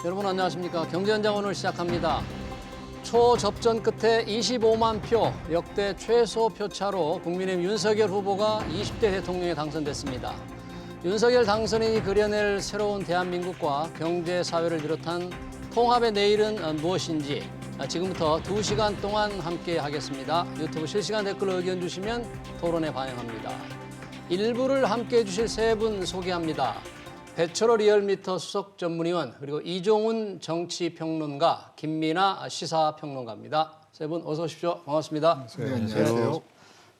여러분 안녕하십니까. 경제현장 오늘 시작합니다. 초접전 끝에 25만 표, 역대 최소 표차로 국민의힘 윤석열 후보가 20대 대통령에 당선됐습니다. 윤석열 당선인이 그려낼 새로운 대한민국과 경제, 사회를 비롯한 통합의 내일은 무엇인지 지금부터 2시간 동안 함께 하겠습니다. 유튜브 실시간 댓글로 의견 주시면 토론에 반영합니다. 일부를 함께 해주실 세 분 소개합니다. 배철호 리얼미터 수석 전문위원, 그리고 이종훈 정치평론가, 김민아 시사평론가입니다. 세 분 어서 오십시오. 반갑습니다. 네, 안녕하세요.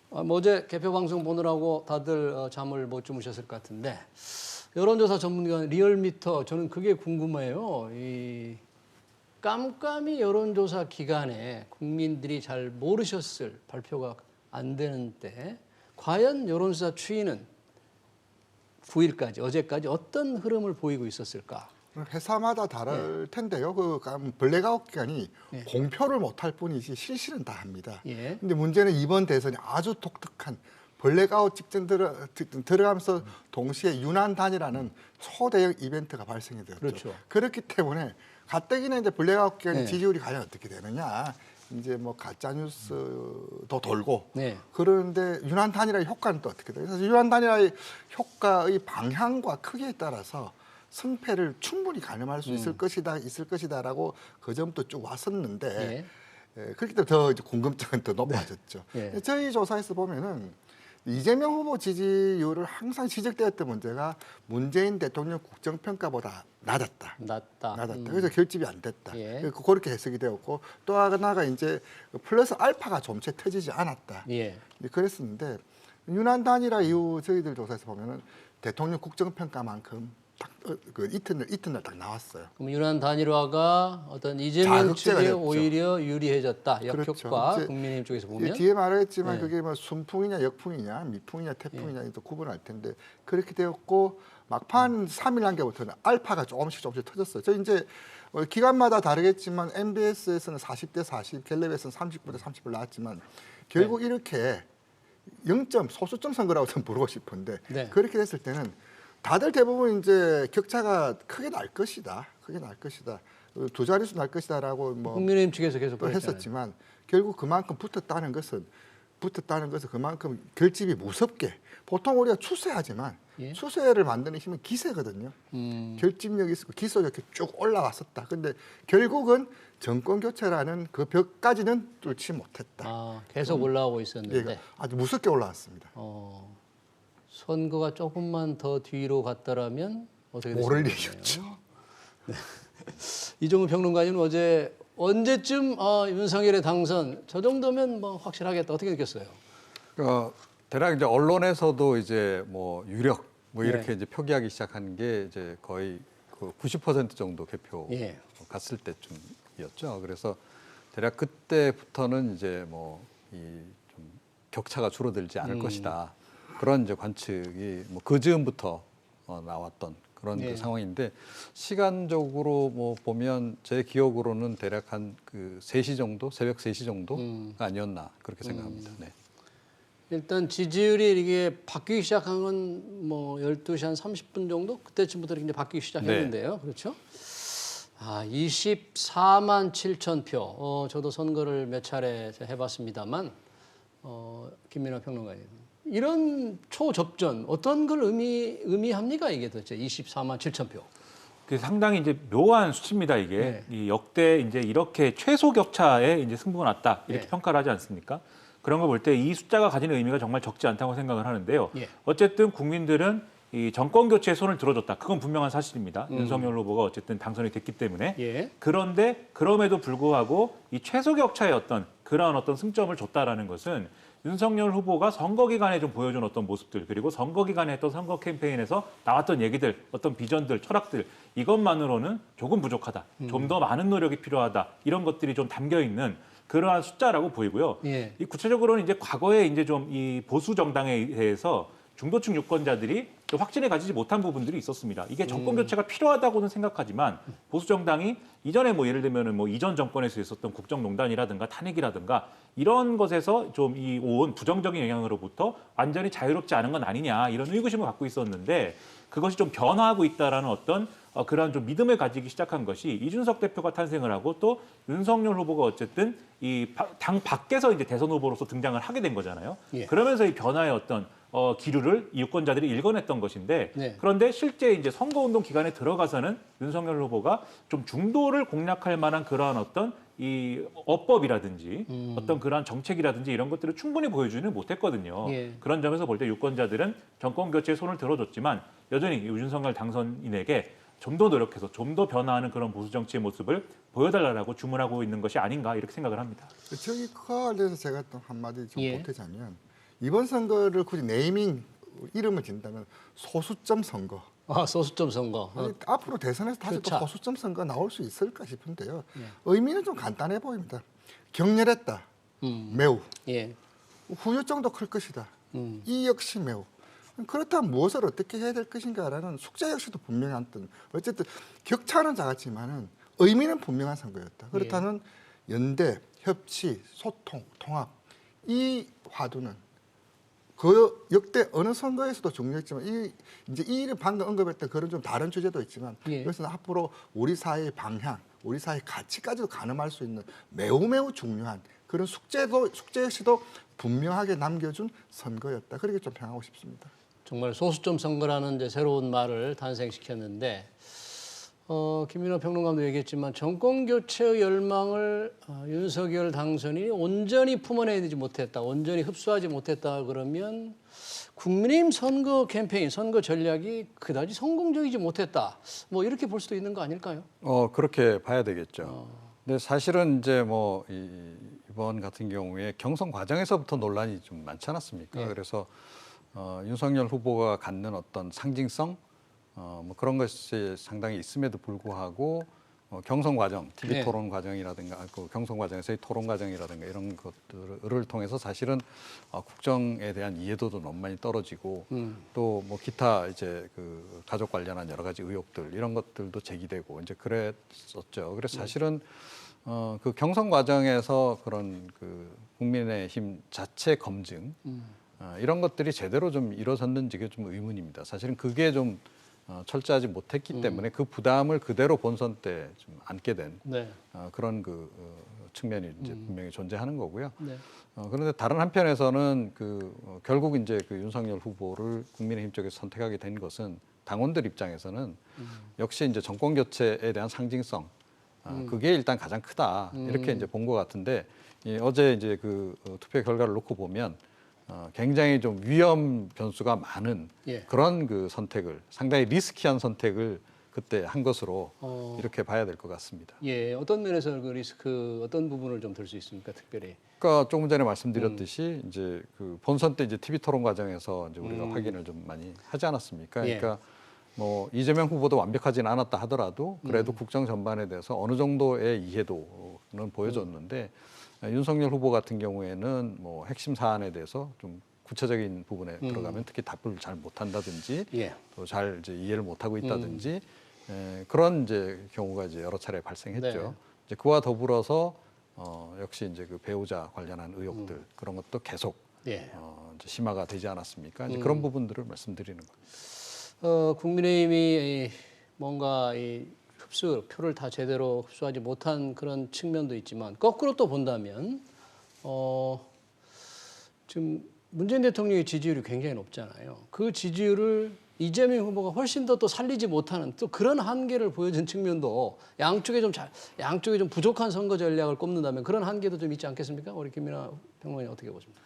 어제 개표 방송 보느라고 다들 잠을 못 주무셨을 것 같은데 여론조사 전문기관 리얼미터 저는 그게 궁금해요. 이 깜깜이 여론조사 기간에 국민들이 잘 모르셨을 발표가 안 되는 때 과연 여론조사 추이는 9일까지 어제까지 어떤 흐름을 보이고 있었을까? 회사마다 다를 텐데요. 그 블랙아웃 기간이 네. 공표를 못할 뿐이지 실시는 다 합니다. 예. 근데 문제는 이번 대선이 아주 독특한 블랙아웃 직전 들어가면서 동시에 유난단이라는 초대형 이벤트가 발생이 되었죠. 그렇죠. 그렇기 때문에 가뜩이나 이제 블랙아웃 기간에 네. 지지율이 과연 어떻게 되느냐. 이제 뭐 가짜 뉴스도 돌고 네. 그런데 유난 단일화의 효과는 또 어떻게 돼요? 그래서 유난 단일화의 효과의 방향과 크기에 따라서 승패를 충분히 가늠할 수 있을 것이다라고 그 전부터 쭉 왔었는데 그렇기 때문에 더 이제 궁금증은 더 높아졌죠. 네. 저희 조사에서 보면은 이재명 후보 지지율을 항상 지적되었던 문제가 문재인 대통령 국정평가보다 낮았다. 낮다. 그래서 결집이 안 됐다. 예. 그렇게 해석이 되었고 또 하나가 이제 플러스 알파가 좀채 터지지 않았다. 예. 그랬었는데 유난 단일화 이후 저희들 조사에서 보면은 대통령 국정평가만큼 딱 그 이튿날 딱 나왔어요. 그럼 유난 단일화가 어떤 이재명 자극제가 측에 됐죠. 오히려 유리해졌다. 역효과 그렇죠. 국민의힘 쪽에서 보면 뒤에 말했지만 네. 그게 뭐 순풍이냐 역풍이냐 미풍이냐 태풍이냐 또 구분할 텐데 그렇게 되었고 막판 3일 단계부터는 알파가 조금씩 터졌어요. 저 이제 기간마다 다르겠지만 MBS에서는 40대 40, 갤럽에서는 39대 30을 나왔지만 결국 이렇게 0점 소수점 선거라고 좀 부르고 싶은데 네. 그렇게 됐을 때는 다들 대부분 이제 격차가 크게 날 것이다. 두 자릿수 날 것이다라고 뭐 국민의힘 측에서 계속 또 그랬잖아요. 했었지만 결국 그만큼 붙었다는 것은 그만큼 결집이 무섭게 보통 우리가 추세하지만 예. 추세를 만드는 힘은 기세거든요. 결집력이 있고 기소력이 쭉 올라왔었다. 근데 결국은 정권 교체라는 그 벽까지는 뚫지 못했다. 아, 계속 올라오고 있었는데 아주 무섭게 올라왔습니다. 선거가 조금만 더 뒤로 갔더라면 어떻게 됐을까요? 모를 일이었죠. 이종훈 평론가님은 어제 언제쯤 윤석열의 당선 저 정도면 뭐 확실하겠다 어떻게 느꼈어요? 대략 이제 언론에서도 이제 뭐 유력 뭐 이렇게 네. 이제 표기하기 시작한 게 이제 거의 그 90% 정도 개표 예. 갔을 때쯤이었죠. 그래서 대략 그때부터는 이제 뭐 이 좀 격차가 줄어들지 않을 것이다. 그런 이제 관측이 뭐 그 즈음부터 나왔던 그런 예. 그 상황인데 시간적으로 뭐 보면 제 기억으로는 대략 한 그 3시 정도, 새벽 3시 정도가 아니었나 그렇게 생각합니다. 네. 일단 지지율이 이게 바뀌기 시작한 건 뭐 12시 한 30분 정도 그때쯤부터 이제 바뀌기 시작했는데요. 그렇죠? 24만 7천 표. 저도 선거를 몇 차례 해봤습니다만 김민아 평론가님. 이런 초접전 어떤 걸 의미합니까 이게 도대체 24만 7천 표? 그 상당히 이제 묘한 수치입니다 이게. 이 역대 이제 이렇게 최소 격차에 이제 승부가 났다 이렇게 평가를 하지 않습니까? 그런 거 볼 때 이 숫자가 가지는 의미가 정말 적지 않다고 생각을 하는데요. 어쨌든 국민들은 이 정권 교체에 손을 들어줬다. 그건 분명한 사실입니다. 윤석열 후보가 어쨌든 당선이 됐기 때문에. 그런데 그럼에도 불구하고 이 최소 격차의 어떤 그러한 어떤 승점을 줬다라는 것은 윤석열 후보가 선거 기간에 좀 보여준 어떤 모습들 그리고 선거 기간에 했던 선거 캠페인에서 나왔던 얘기들, 어떤 비전들, 철학들 이것만으로는 조금 부족하다. 좀 더 많은 노력이 필요하다. 이런 것들이 좀 담겨 있는 그러한 숫자라고 보이고요. 이 구체적으로는 이제 과거에 이제 좀 이 보수 정당에 대해서 중도층 유권자들이 확신을 가지지 못한 부분들이 있었습니다. 이게 정권 교체가 필요하다고는 생각하지만 보수 정당이 이전에 뭐 예를 들면은 뭐 이전 정권에서 있었던 국정농단이라든가 탄핵이라든가 이런 것에서 좀 이 온 부정적인 영향으로부터 완전히 자유롭지 않은 건 아니냐 이런 의구심을 갖고 있었는데 그것이 좀 변화하고 있다라는 어떤 그러한 좀 믿음을 가지기 시작한 것이 이준석 대표가 탄생을 하고 또 윤석열 후보가 어쨌든 이 당 밖에서 이제 대선 후보로서 등장을 하게 된 거잖아요. 예. 그러면서 이 변화의 어떤 기류를 이 유권자들이 읽어냈던 것인데 네. 그런데 실제 이제 선거운동 기간에 들어가서는 윤석열 후보가 좀 중도를 공략할 만한 그러한 어떤 이 어법이라든지 어떤 그러한 정책이라든지 이런 것들을 충분히 보여주지는 못했거든요. 예. 그런 점에서 볼 때 유권자들은 정권 교체에 손을 들어줬지만 여전히 윤석열 당선인에게 좀 더 노력해서 좀 더 변화하는 그런 보수 정치의 모습을 보여달라고 주문하고 있는 것이 아닌가 이렇게 생각을 합니다. 저기 그와 관련해서 제가 또 한마디 좀 예. 보태자면 이번 선거를 굳이 네이밍 이름을 진다면 소수점 선거. 아, 소수점 선거. 아니, 앞으로 대선에서 다시 또 표차. 소수점 선거 나올 수 있을까 싶은데요. 예. 의미는 좀 간단해 보입니다. 격렬했다. 매우. 예. 후유증도 클 것이다. 음. 이 역시 매우. 그렇다면 무엇을 어떻게 해야 될 것인가라는 숙제 역시도 분명한 듯. 어쨌든 격차는 작았지만은 의미는 분명한 선거였다. 그렇다면 연대, 협치, 소통, 통합 이 화두는 그 역대 어느 선거에서도 중요했지만 이제 이 일을 방금 언급했던 그런 좀 다른 주제도 있지만 예. 그래서 앞으로 우리 사회의 방향, 우리 사회 가치까지도 가늠할 수 있는 매우 중요한 그런 숙제 역시도 분명하게 남겨준 선거였다. 그렇게 좀 평하고 싶습니다. 정말 소수점 선거라는 이제 새로운 말을 탄생시켰는데 김민호 평론가도 얘기했지만 정권 교체의 열망을 윤석열 당선인이 온전히 품어내지 못했다, 온전히 흡수하지 못했다 그러면 국민의힘 선거 캠페인, 선거 전략이 그다지 성공적이지 못했다. 뭐 이렇게 볼 수도 있는 거 아닐까요? 그렇게 봐야 되겠죠. 근데 사실은 이제 뭐 이번 같은 경우에 경선 과정에서부터 논란이 좀 많지 않았습니까? 예. 그래서 윤석열 후보가 갖는 어떤 상징성 뭐 그런 것이 상당히 있음에도 불구하고 경선 과정, TV 네. 토론 과정이라든가 그 경선 과정에서의 토론 과정이라든가 이런 것들을 통해서 사실은 국정에 대한 이해도도 너무 많이 떨어지고 또 뭐 기타 이제 그 가족 관련한 여러 가지 의혹들 이런 것들도 제기되고 이제 그랬었죠. 그래서 사실은 그 경선 과정에서 그런 그 국민의힘 자체 검증 이런 것들이 제대로 좀 이루어졌는지 그게 좀 의문입니다. 사실은 그게 좀 철저하지 못했기 때문에 그 부담을 그대로 본선 때 좀 안게 된 네. 그런 그 측면이 이제 분명히 존재하는 거고요. 네. 그런데 다른 한편에서는 결국 이제 그 윤석열 후보를 국민의힘 쪽에서 선택하게 된 것은 당원들 입장에서는 역시 이제 정권 교체에 대한 상징성 그게 일단 가장 크다 이렇게 이제 본 것 같은데 어제 이제 그 투표 결과를 놓고 보면 굉장히 좀 위험 변수가 많은 예. 그런 그 선택을 상당히 리스키한 선택을 그때 한 것으로 이렇게 봐야 될 것 같습니다. 예, 어떤 면에서 그 리스크 어떤 부분을 좀 들 수 있습니까, 특별히? 그러니까 조금 전에 말씀드렸듯이 이제 그 본선 때 이제 TV 토론 과정에서 이제 우리가 확인을 좀 많이 하지 않았습니까? 예. 그러니까 뭐 이재명 후보도 완벽하지는 않았다 하더라도 그래도 국정 전반에 대해서 어느 정도의 이해도는 보여줬는데 윤석열 후보 같은 경우에는 뭐 핵심 사안에 대해서 좀 구체적인 부분에 들어가면 특히 답을 잘 못한다든지 예. 또 잘 이제 이해를 못하고 있다든지 그런 이제 경우가 이제 여러 차례 발생했죠. 네. 이제 그와 더불어서 역시 이제 그 배우자 관련한 의혹들 그런 것도 계속 예. 이제 심화가 되지 않았습니까? 이제 그런 부분들을 말씀드리는 겁니다. 국민의힘이 뭔가 이 표를 다 제대로 흡수하지 못한 그런 측면도 있지만 거꾸로 또 본다면 지금 문재인 대통령의 지지율이 굉장히 높잖아요. 그 지지율을 이재명 후보가 훨씬 더 또 살리지 못하는 또 그런 한계를 보여준 측면도 양쪽에 좀 부족한 선거 전략을 꼽는다면 그런 한계도 좀 있지 않겠습니까? 우리 김민하 평론가님 어떻게 보십니까?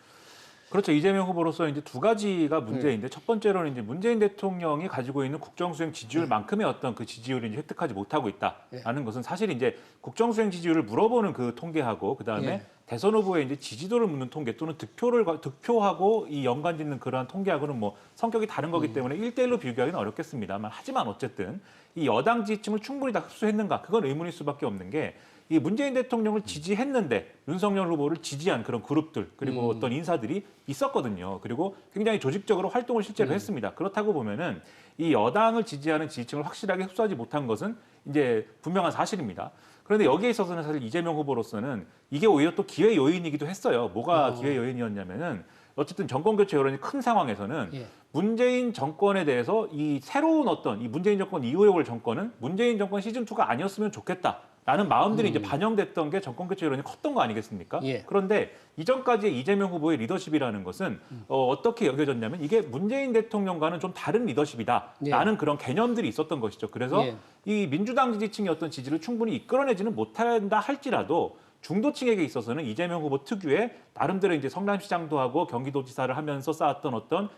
그렇죠. 이재명 후보로서 이제 두 가지가 문제인데 첫 번째로는 이제 문재인 대통령이 가지고 있는 국정수행 지지율만큼의 어떤 그 지지율을 이제 획득하지 못하고 있다라는 것은 사실 이제 국정수행 지지율을 물어보는 그 통계하고 그 다음에 예. 대선 후보의 이제 지지도를 묻는 통계 또는 득표하고 이 연관짓는 그러한 통계하고는 뭐 성격이 다른 거기 때문에 1대1로 비교하기는 어렵겠습니다만 하지만 어쨌든 이 여당 지지층을 충분히 다 흡수했는가 그건 의문일 수밖에 없는 게 이 문재인 대통령을 지지했는데 윤석열 후보를 지지한 그런 그룹들 그리고 어떤 인사들이 있었거든요. 그리고 굉장히 조직적으로 활동을 실제로 했습니다. 그렇다고 보면은 이 여당을 지지하는 지지층을 확실하게 흡수하지 못한 것은 이제 분명한 사실입니다. 그런데 여기에 있어서는 사실 이재명 후보로서는 이게 오히려 또 기회 요인이기도 했어요. 뭐가 기회 요인이었냐면은 어쨌든 정권 교체 여론이 큰 상황에서는 예. 문재인 정권에 대해서 이 새로운 어떤 이 문재인 정권 이후에 올 정권은 문재인 정권 시즌2가 아니었으면 좋겠다라는 마음들이 이제 반영됐던 게 정권 교체 여론이 컸던 거 아니겠습니까? 예. 그런데 이전까지의 이재명 후보의 리더십이라는 것은 어떻게 여겨졌냐면 이게 문재인 대통령과는 좀 다른 리더십이다라는 그런 개념들이 있었던 것이죠. 그래서 예. 이 민주당 지지층의 어떤 지지를 충분히 이끌어내지는 못한다 할지라도 중도층에게 있어서는 이재명 후보 특유의 나름대로 이제 성남시장도 하고 경기도지사를 하면서 쌓았던 어떤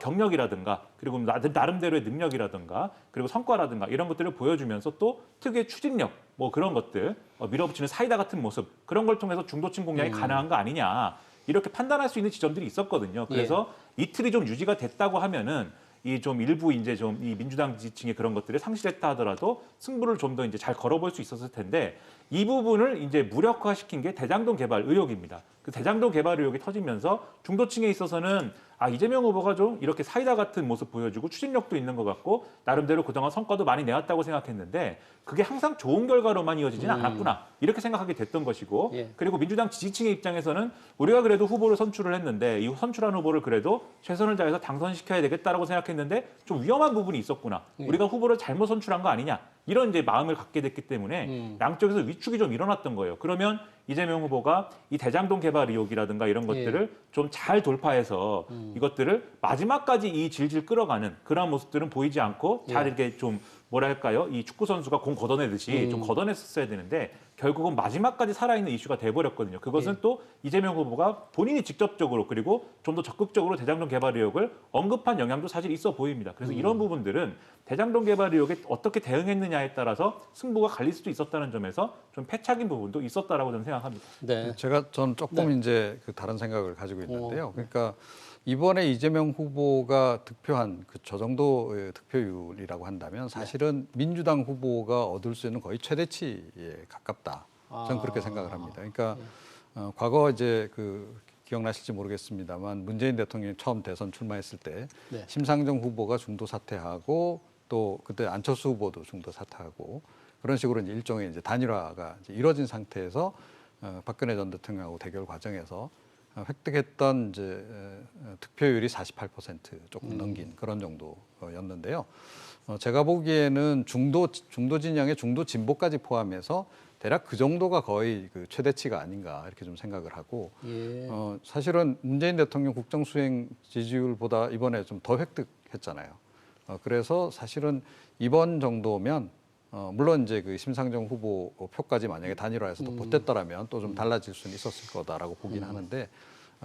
경력이라든가 그리고 나름대로의 능력이라든가 그리고 성과라든가 이런 것들을 보여주면서 또 특유의 추진력 뭐 그런 것들 밀어붙이는 사이다 같은 모습 그런 걸 통해서 중도층 공략이 가능한 거 아니냐 이렇게 판단할 수 있는 지점들이 있었거든요. 그래서 이틀이 좀 유지가 됐다고 하면은 이 좀 일부 이제 좀 이 민주당 지지층의 그런 것들을 상실했다 하더라도 승부를 좀 더 이제 잘 걸어볼 수 있었을 텐데 이 부분을 이제 무력화시킨 게 대장동 개발 의혹입니다. 그 대장동 개발 의혹이 터지면서 중도층에 있어서는 아 이재명 후보가 좀 이렇게 사이다 같은 모습 보여주고 추진력도 있는 것 같고 나름대로 그동안 성과도 많이 내왔다고 생각했는데 그게 항상 좋은 결과로만 이어지지는 않았구나 이렇게 생각하게 됐던 것이고 예. 그리고 민주당 지지층의 입장에서는 우리가 그래도 후보를 선출을 했는데 이 선출한 후보를 그래도 최선을 다해서 당선시켜야 되겠다라고 생각했는데 좀 위험한 부분이 있었구나 우리가 후보를 잘못 선출한 거 아니냐 이런 이제 마음을 갖게 됐기 때문에 양쪽에서 위축이 좀 일어났던 거예요. 그러면 이재명 후보가 이 대장동 개발 의혹이라든가 이런 것들을 좀 잘 돌파해서 이것들을 마지막까지 이 질질 끌어가는 그런 모습들은 보이지 않고 잘 이렇게 좀 뭐랄까요? 이 축구 선수가 공 걷어내듯이 좀 걷어냈었어야 되는데 결국은 마지막까지 살아있는 이슈가 돼버렸거든요. 그것은 또 이재명 후보가 본인이 직접적으로 그리고 좀 더 적극적으로 대장동 개발 의혹을 언급한 영향도 사실 있어 보입니다. 그래서 이런 부분들은 대장동 개발 의혹에 어떻게 대응했느냐에 따라서 승부가 갈릴 수도 있었다는 점에서 좀 패착인 부분도 있었다라고 저는 생각합니다. 네. 저는 조금 이제 그 다른 생각을 가지고 있는데요. 그러니까 이번에 이재명 후보가 득표한 그 저 정도의 득표율이라고 한다면 사실은 민주당 후보가 얻을 수 있는 거의 최대치에 가깝다. 저는 그렇게 생각을 합니다. 그러니까 과거 이제 그 기억나실지 모르겠습니다만 문재인 대통령이 처음 대선 출마했을 때 네. 심상정 후보가 중도 사퇴하고 또 그때 안철수 후보도 중도 사퇴하고 그런 식으로 이제 일종의 이제 단일화가 이제 이루어진 상태에서 박근혜 전 대통령하고 대결 과정에서 획득했던 이제 득표율이 48% 조금 넘긴 그런 정도였는데요. 제가 보기에는 중도 진영의 중도 진보까지 포함해서 대략 그 정도가 거의 그 최대치가 아닌가 이렇게 좀 생각을 하고 예. 사실은 문재인 대통령 국정수행 지지율보다 이번에 좀 더 획득했잖아요. 그래서 사실은 이번 정도면 물론 이제 그 심상정 후보 표까지 만약에 단일화해서 또 보탰더라면 또 좀 달라질 수는 있었을 거다라고 보긴 하는데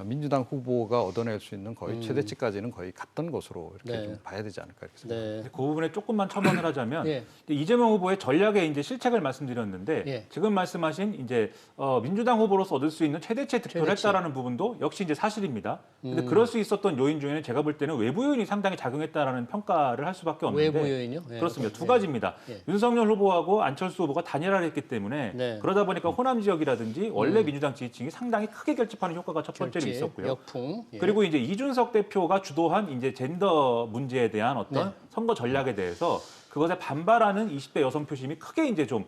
민주당 후보가 얻어낼 수 있는 거의 최대치까지는 거의 갔던 것으로 이렇게 네. 좀 봐야 되지 않을까 이렇게 생각합니다. 네. 그 부분에 조금만 첨언을 하자면 예. 이재명 후보의 전략의 이제 실책을 말씀드렸는데 예. 지금 말씀하신 이제 민주당 후보로서 얻을 수 있는 최대치의 득표를 최대치. 했다라는 부분도 역시 이제 사실입니다. 근데 그럴 수 있었던 요인 중에는 제가 볼 때는 외부 요인이 상당히 작용했다라는 평가를 할 수밖에 없는데 외부 요인요? 예. 그렇습니다. 두 가지입니다. 예. 윤석열 후보하고 안철수 후보가 단일화를 했기 때문에 네. 그러다 보니까 호남 지역이라든지 원래 민주당 지지층이 상당히 크게 결집하는 효과가 첫 번째로 결집, 있었고요. 역풍. 예. 그리고 이제 이준석 대표가 주도한 이제 젠더 문제에 대한 어떤 네. 선거 전략에 대해서 그것에 반발하는 20대 여성 표심이 크게 이제 좀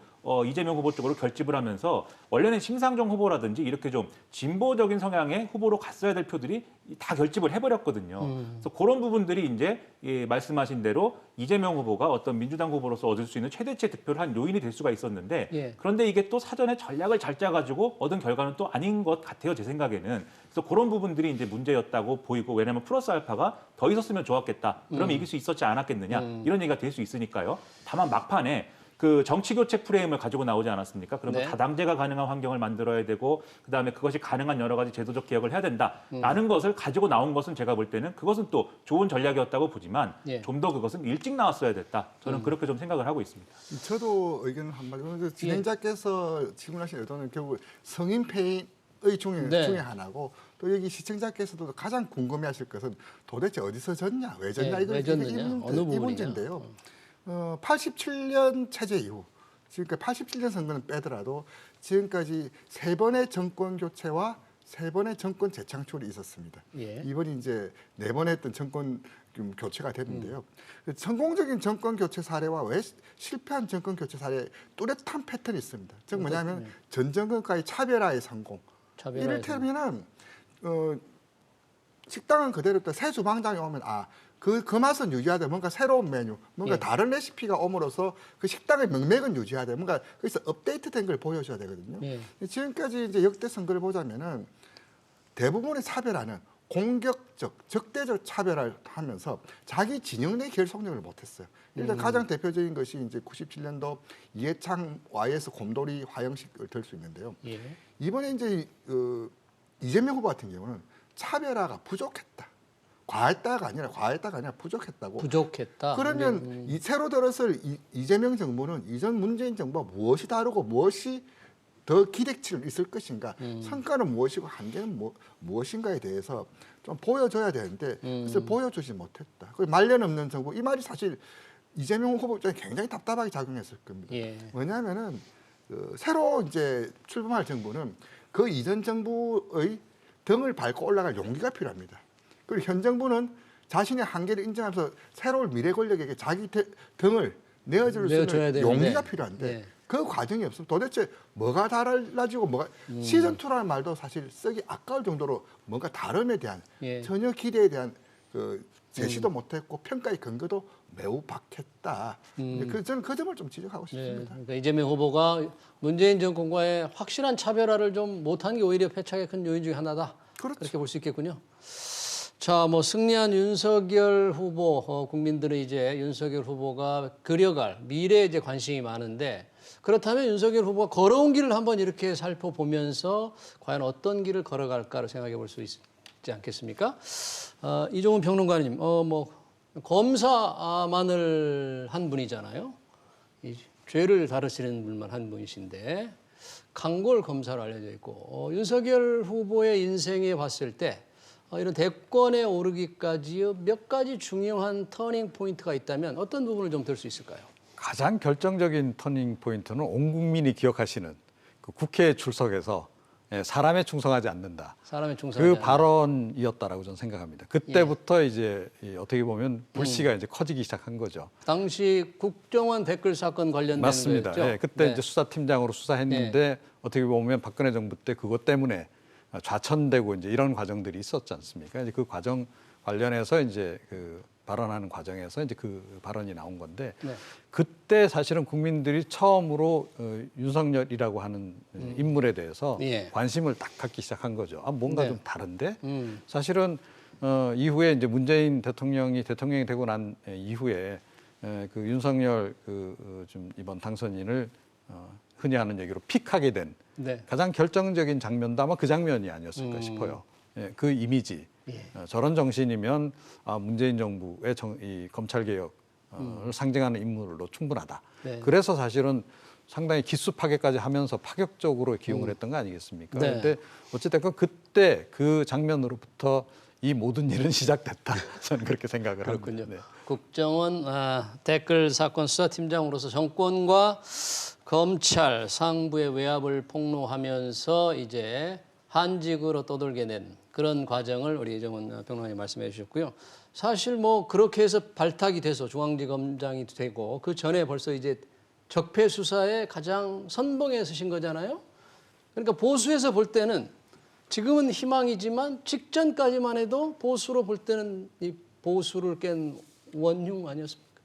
이재명 후보 쪽으로 결집을 하면서 원래는 심상정 후보라든지 이렇게 좀 진보적인 성향의 후보로 갔어야 될 표들이 다 결집을 해버렸거든요. 그래서 그런 부분들이 이제 말씀하신 대로 이재명 후보가 어떤 민주당 후보로서 얻을 수 있는 최대치의 득표를 한 요인이 될 수가 있었는데 예. 그런데 이게 또 사전에 전략을 잘 짜가지고 얻은 결과는 또 아닌 것 같아요, 제 생각에는. 그래서 그런 부분들이 이제 문제였다고 보이고 왜냐하면 플러스 알파가 더 있었으면 좋았겠다. 그러면 이길 수 있었지 않았겠느냐 이런 얘기가 될 수 있으니까요. 다만 막판에 그 정치교체 프레임을 가지고 나오지 않았습니까? 그러면 네. 다당제가 가능한 환경을 만들어야 되고 그다음에 그것이 가능한 여러 가지 제도적 개혁을 해야 된다라는 것을 가지고 나온 것은 제가 볼 때는 그것은 또 좋은 전략이었다고 보지만 예. 좀 더 그것은 일찍 나왔어야 됐다. 저는 그렇게 좀 생각을 하고 있습니다. 저도 의견 한마디. 진행자께서 질문하신 의도는 결국 성인 폐인의 네. 중에 하나고 또 여기 시청자께서도 가장 궁금해하실 것은 도대체 어디서 졌냐, 왜 졌냐 왜 졌느냐, 어느 이 부분이냐. 문제인데요. 87년 체제 이후 지금까지 87년 선거는 빼더라도 지금까지 3번의 정권 교체와 3번의 정권 재창출이 있었습니다. 예. 이번이 이제 4번 했던 정권 교체가 됐는데요. 성공적인 정권 교체 사례와 왜 실패한 정권 교체 사례 뚜렷한 패턴이 있습니다. 즉 뭐냐면 전 정권과의 차별화의 성공. 차별화의 이를테면은 식당은 그대로 또 새 주방장이 오면 그 맛은 유지하되 뭔가 새로운 메뉴, 뭔가 예. 다른 레시피가 옴으로써 그 식당의 명맥은 유지하되 뭔가 거기서 업데이트된 걸 보여줘야 되거든요. 예. 지금까지 이제 역대 선거를 보자면은 대부분의 차별화는 공격적, 적대적 차별화를 하면서 자기 진영 내 결속력을 못했어요. 일단 가장 대표적인 것이 이제 97년도 이해창 YS 곰돌이 화형식을 들 수 있는데요. 예. 이번에 이제 이재명 후보 같은 경우는 차별화가 부족했다. 과했다가 아니라 부족했다고. 부족했다. 그러면 이 새로 들었을 이재명 정부는 이전 문재인 정부와 무엇이 다르고 무엇이 더 기대치를 있을 것인가, 성과는 무엇이고 한계는 무엇인가에 대해서 좀 보여줘야 되는데 그래서 보여주지 못했다. 그 말년 없는 정부, 이 말이 사실 이재명 후보 입장에 굉장히 답답하게 작용했을 겁니다. 예. 왜냐하면은 새로 이제 출범할 정부는 그 이전 정부의 등을 밟고 올라갈 용기가 필요합니다. 그리고 현 정부는 자신의 한계를 인정하면서 새로운 미래 권력에게 자기 등을 내어줄 수 내어줘야 있는 되는데. 용기가 필요한데 예. 그 과정이 없으면 도대체 뭐가 달라지고 시즌2라는 말도 사실 쓰기 아까울 정도로 뭔가 다름에 대한 예. 전혀 기대에 대한 그 제시도 못했고 평가의 근거도 매우 박했다. 저는 그 점을 좀 지적하고 네, 싶습니다. 그러니까 이재명 후보가 문재인 정권과의 확실한 차별화를 좀 못한 게 오히려 패착의 큰 요인 중에 하나다. 그렇죠. 그렇게 볼 수 있겠군요. 자, 뭐 승리한 윤석열 후보, 국민들은 이제 윤석열 후보가 그려갈 미래에 이제 관심이 많은데 그렇다면 윤석열 후보가 걸어온 길을 한번 이렇게 살펴보면서 과연 어떤 길을 걸어갈까를 생각해 볼 수 있지 않겠습니까? 이종훈 평론가님, 뭐 검사만을 한 분이잖아요. 이 죄를 다루시는 분만 한 분이신데 강골 검사로 알려져 있고 윤석열 후보의 인생에 봤을 때 이런 대권에 오르기까지 몇 가지 중요한 터닝 포인트가 있다면 어떤 부분을 좀 들 수 있을까요? 가장 결정적인 터닝 포인트는 온 국민이 기억하시는 그 국회에 출석해서 사람에 충성하지 않는다. 사람의 충성하지 그 발언이었다라고 저는 생각합니다. 그때부터 이제 어떻게 보면 불씨가 이제 커지기 시작한 거죠. 당시 국정원 댓글 사건 관련된 맞습니다. 거였죠? 예, 그때 네. 이제 수사팀장으로 수사했는데 어떻게 보면 박근혜 정부 때 그것 때문에 좌천되고 이제 이런 과정들이 있었지 않습니까? 이제 그 과정 관련해서 이제 그 발언하는 과정에서 이제 그 발언이 나온 건데 네. 그때 사실은 국민들이 처음으로 윤석열이라고 하는 인물에 대해서 예. 관심을 딱 갖기 시작한 거죠. 뭔가 네. 좀 다른데 사실은 사실은 이후에 이제 문재인 대통령이 되고 난 이후에 그 윤석열 좀 이번 당선인을 흔히 하는 얘기로 픽하게 된 네. 가장 결정적인 장면도 아마 그 장면이 아니었을까 싶어요. 예, 그 이미지. 예. 저런 정신이면 문재인 정부의 이 검찰개혁을 상징하는 인물로 충분하다. 네. 그래서 사실은 상당히 기수 파괴까지 하면서 파격적으로 기용을 했던 거 아니겠습니까? 네. 그런데 어찌됐건 그때 그 장면으로부터 이 모든 일은 시작됐다. 저는 그렇게 생각을 그렇군요. 합니다. 네. 국정원 댓글 사건 수사팀장으로서 정권과 검찰 상부의 외압을 폭로하면서 이제 한직으로 떠돌게 된 그런 과정을 우리 이정훈 평론가님 말씀해 주셨고요. 사실 뭐 그렇게 해서 발탁이 돼서 중앙지검장이 되고 그 전에 벌써 이제 적폐 수사의 가장 선봉에 서신 거잖아요. 그러니까 보수에서 볼 때는 지금은 희망이지만 직전까지만 해도 보수로 볼 때는 이 보수를 깬 원흉 아니었습니까?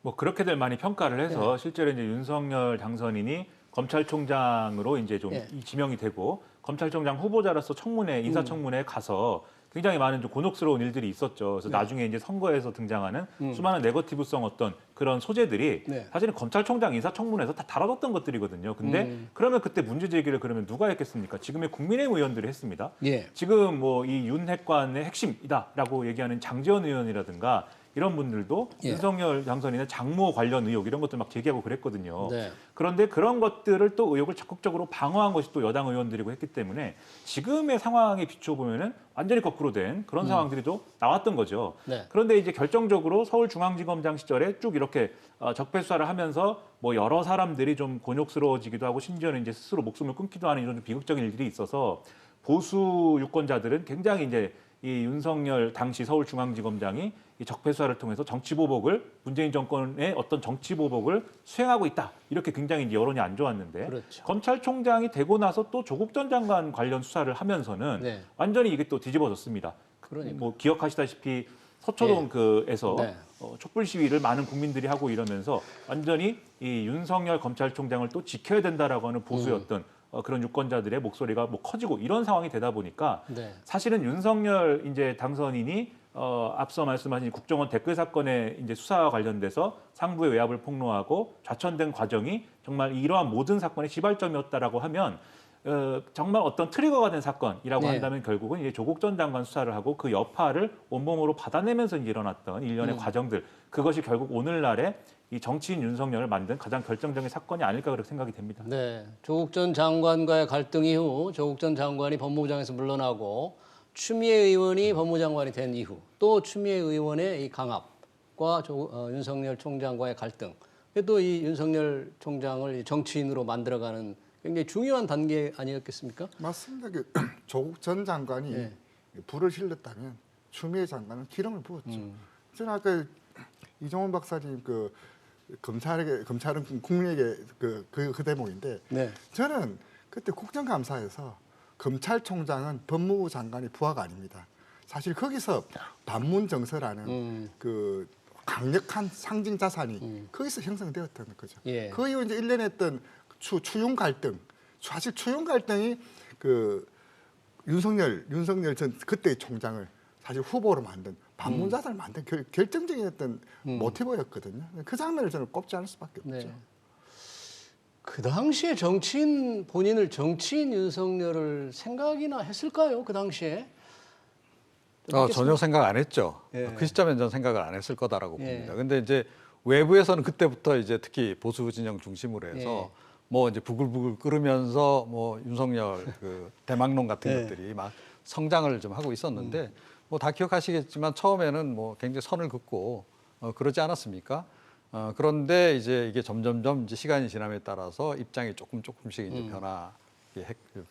뭐 그렇게들 많이 평가를 해서 실제로 이제 윤석열 당선인이 검찰총장으로 이제 좀 지명이 되고 검찰총장 후보자로서 인사청문회에 가서 굉장히 많은 좀 곤혹스러운 일들이 있었죠. 그래서 나중에 이제 선거에서 등장하는 수많은 네거티브성 어떤 그런 소재들이 사실은 검찰총장 인사청문회에서 다 다뤄졌던 것들이거든요. 근데 그러면 그때 문제 제기를 그러면 누가 했겠습니까? 지금의 국민의힘 의원들이 했습니다. 예. 지금 뭐 이 윤핵관의 핵심이다라고 얘기하는 장제원 의원이라든가 이런 분들도 윤석열 당선인의 장모 관련 의혹 이런 것들 막 제기하고 그랬거든요. 네. 그런데 그런 것들을 또 의혹을 적극적으로 방어한 것이 또 여당 의원들이고 했기 때문에 지금의 상황에 비춰보면은 완전히 거꾸로 된 그런 상황들이 또 나왔던 거죠. 네. 그런데 이제 결정적으로 서울중앙지검장 시절에 쭉 이렇게 적폐 수사를 하면서 뭐 여러 사람들이 좀 곤욕스러워지기도 하고 심지어는 이제 스스로 목숨을 끊기도 하는 이런 좀 비극적인 일들이 있어서 보수 유권자들은 굉장히 이제 이 윤석열 당시 서울중앙지검장이 이 적폐 수사를 통해서 정치보복을 문재인 정권의 어떤 정치보복을 수행하고 있다 이렇게 굉장히 이제 여론이 안 좋았는데 그렇죠. 검찰총장이 되고 나서 또 조국 전 장관 관련 수사를 하면서는 완전히 이게 또 뒤집어졌습니다. 그러니까. 뭐 기억하시다시피 서초동 그에서 네. 촛불 시위를 많은 국민들이 하고 이러면서 완전히 이 윤석열 검찰총장을 또 지켜야 된다라고 하는 보수의 어떤 그런 유권자들의 목소리가 뭐 커지고 이런 상황이 되다 보니까 네. 사실은 윤석열 이제 당선인이 앞서 말씀하신 국정원 댓글 사건의 이제 수사와 관련돼서 상부의 외압을 폭로하고 좌천된 과정이 정말 이러한 모든 사건의 시발점이었다라고 하면 정말 어떤 트리거가 된 사건이라고 네. 한다면 결국은 이제 조국 전 장관 수사를 하고 그 여파를 온몸으로 받아내면서 이제 일어났던 일련의 과정들 그것이 결국 오늘날의 이 정치인 윤석열을 만든 가장 결정적인 사건이 아닐까 그렇게 생각이 됩니다. 네, 조국 전 장관과의 갈등 이후 조국 전 장관이 법무부장에서 물러나고 추미애 의원이 법무장관이 된 이후 또 추미애 의원의 이 강압과 윤석열 총장과의 갈등, 또 이 윤석열 총장을 정치인으로 만들어가는 굉장히 중요한 단계 아니었겠습니까? 맞습니다. 조국 전 장관이 네. 불을 질렀다면 추미애 장관은 기름을 부었죠. 저는 아까 이종원 박사님 검찰은 국민에게 그 대목인데 네. 저는 그때 국정감사에서 검찰총장은 법무부 장관의 부하가 아닙니다. 사실 거기서 반문정서라는 그 강력한 상징 자산이 거기서 형성되었던 거죠. 예. 그 이후 이제 일련했던 추윤 갈등, 사실 추윤 갈등이 그 윤석열 전 그때의 총장을 사실 후보로 만든 반문자산을 만든 결정적인 어떤 모티브였거든요. 그 장면을 저는 꼽지 않을 수밖에 없죠. 네. 그 당시에 본인을 정치인 윤석열을 생각이나 했을까요? 그 당시에? 전혀 생각 안 했죠. 예. 그 시점엔 전 생각을 안 했을 거다라고 예. 봅니다. 근데 이제 외부에서는 그때부터 이제 특히 보수 진영 중심으로 해서 예. 뭐 이제 부글부글 끓으면서 뭐 윤석열 그 대망론 같은 예. 것들이 막 성장을 좀 하고 있었는데 뭐 다 기억하시겠지만 처음에는 뭐 굉장히 선을 긋고 그러지 않았습니까? 그런데 이제 이게 점점점 이제 시간이 지남에 따라서 입장이 조금씩 이제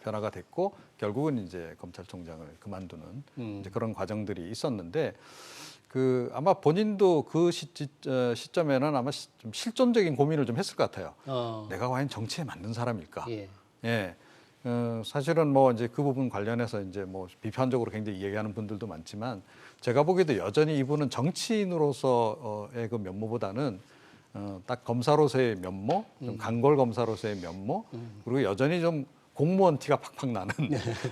변화가 됐고 결국은 이제 검찰총장을 그만두는 이제 그런 과정들이 있었는데 그 아마 본인도 그 시점에는 아마 좀 실존적인 고민을 좀 했을 것 같아요. 내가 과연 정치에 맞는 사람일까? 예. 예. 사실은 뭐 이제 그 부분 관련해서 이제 뭐 비판적으로 굉장히 얘기하는 분들도 많지만 제가 보기에도 여전히 이분은 정치인으로서의 그 면모보다는 딱 검사로서의 면모, 좀 간골 검사로서의 면모, 그리고 여전히 좀 공무원 티가 팍팍 나는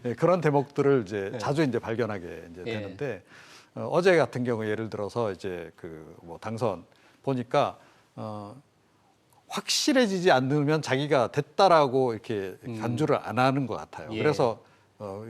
예, 그런 대목들을 이제 자주 이제 발견하게 이제 되는데 어제 같은 경우 예를 들어서 이제 그 뭐 당선 보니까 확실해지지 않으면 자기가 됐다라고 이렇게 간주를 안 하는 것 같아요. 예. 그래서